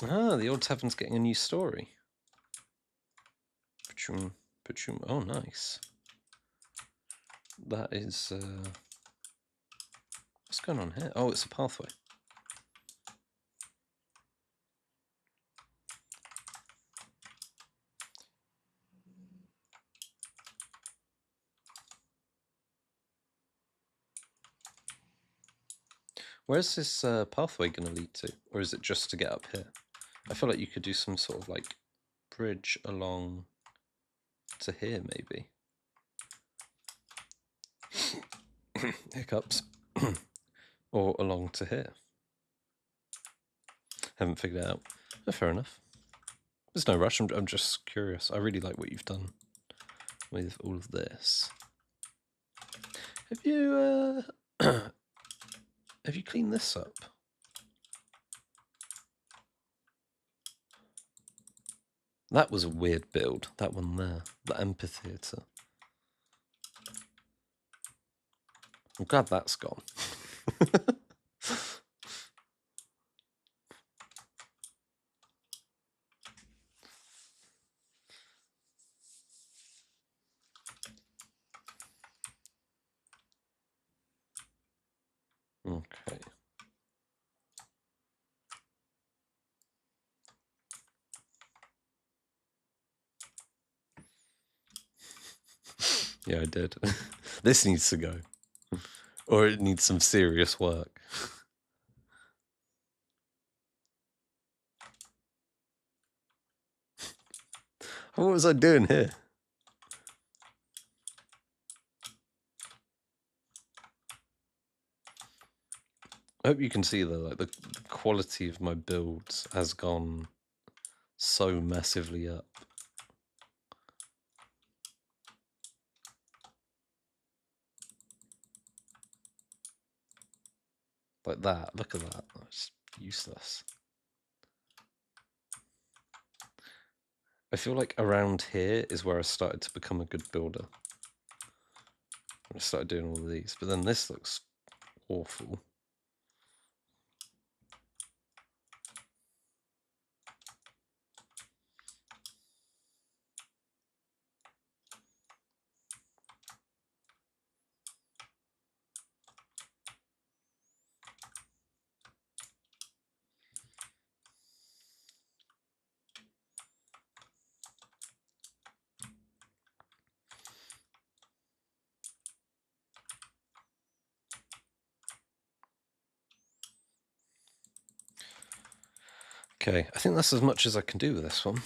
Ah, the Old Tavern's getting a new story. Oh, nice. That is... what's going on here? Oh, it's a pathway. Where's this pathway going to lead to? Or is it just to get up here? I feel like you could do some sort of like bridge along to here, maybe. Hiccups. Or along to here. Haven't figured it out. Oh, fair enough. There's no rush, I'm just curious. I really like what you've done with all of this. Have you, have you cleaned this up? That was a weird build, that one there, the amphitheatre. I'm glad that's gone. Okay. Yeah, I did. This needs to go. Or it needs some serious work. What was I doing here? I hope you can see that the quality of my builds has gone so massively up. Like that, look at that, that's useless. I feel like around here is where I started to become a good builder. I started doing all of these, but then this looks awful. Okay, I think that's as much as I can do with this one.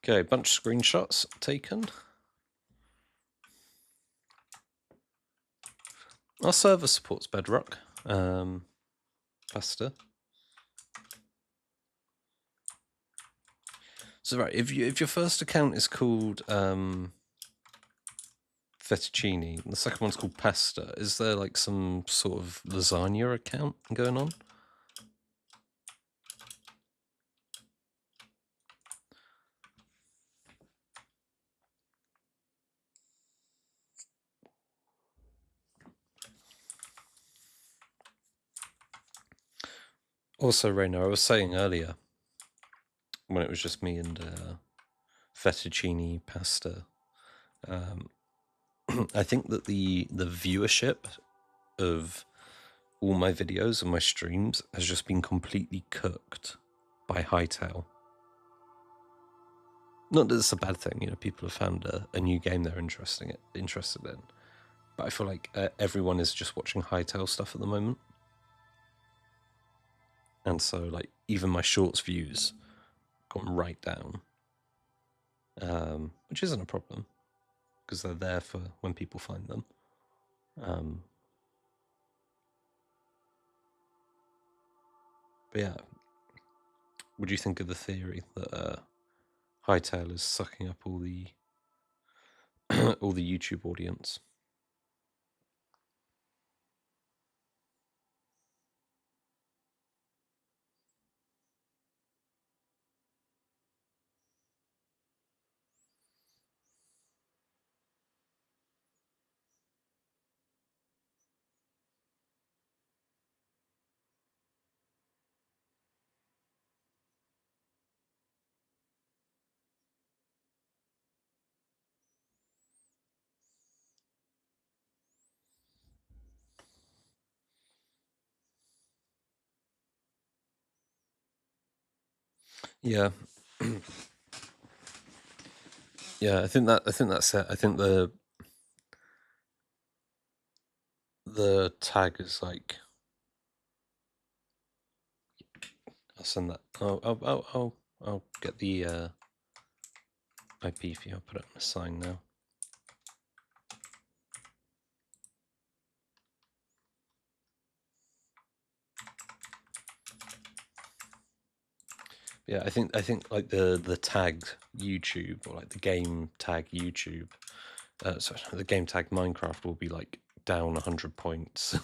Okay, bunch of screenshots taken. Our server supports Bedrock. Faster. So right, if your first account is called fettuccine, and the second one's called pasta, is there like some sort of lasagna account going on? Also, Rainer, I was saying earlier, when it was just me and fettuccine pasta, I think that the viewership of all my videos and my streams has just been completely cooked by Hytale. Not that it's a bad thing, you know, people have found a new game they're interested in, but I feel like everyone is just watching Hytale stuff at the moment. And so, like, even my shorts views gone right down, which isn't a problem because they're there for when people find them. But yeah, what do you think of the theory that Hytale is sucking up all the all the YouTube audience? Yeah. Yeah, I think that's it. I think the tag is like, I'll send that. I'll get the IP for you. I'll put it on a sign now. Yeah, I think like the tag YouTube, or like the game tag YouTube, sorry, the game tag Minecraft will be like down 100 points.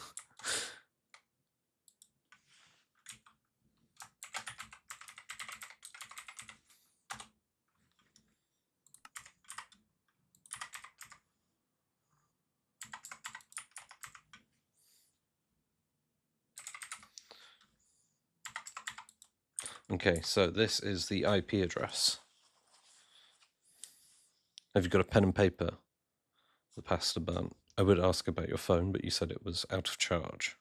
Okay, so this is the IP address. Have you got a pen and paper? The pasta burnt. I would ask about your phone, but you said it was out of charge.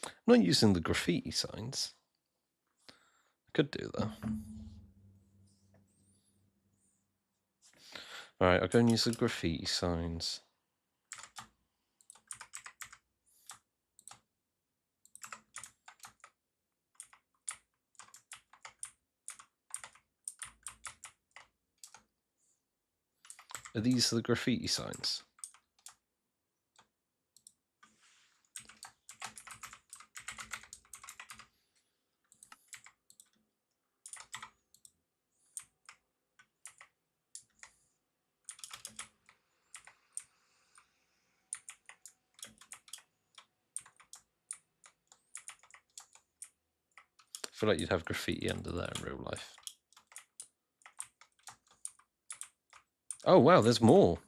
I'm not using the graffiti signs. I could do that. Alright, I'll go and use the graffiti signs. Are these the graffiti signs? feel like you'd have graffiti under there in real life. Oh, wow, there's more.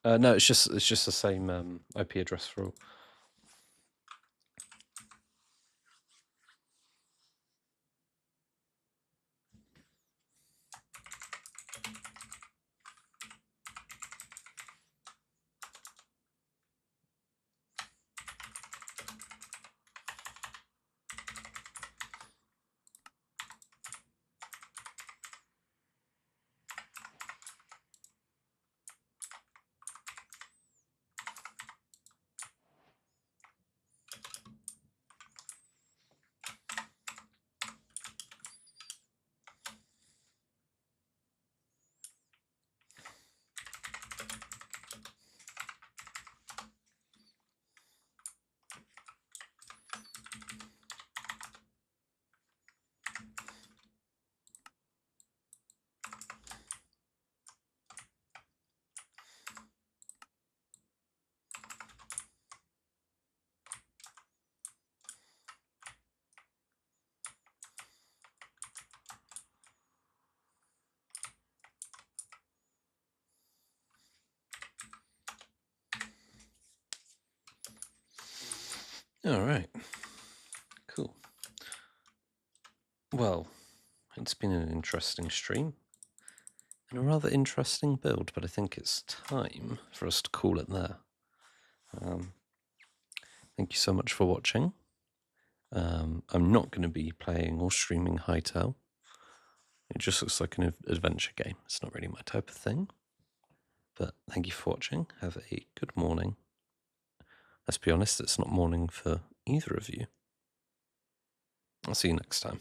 No, it's just the same IP address for all. All right, cool. Well, it's been an interesting stream and a rather interesting build, but I think it's time for us to call it there. Thank you so much for watching. I'm not going to be playing or streaming Hytale. It just looks like an adventure game. It's not really my type of thing. But thank you for watching. Have a good morning. Let's be honest, it's not morning for either of you. I'll see you next time.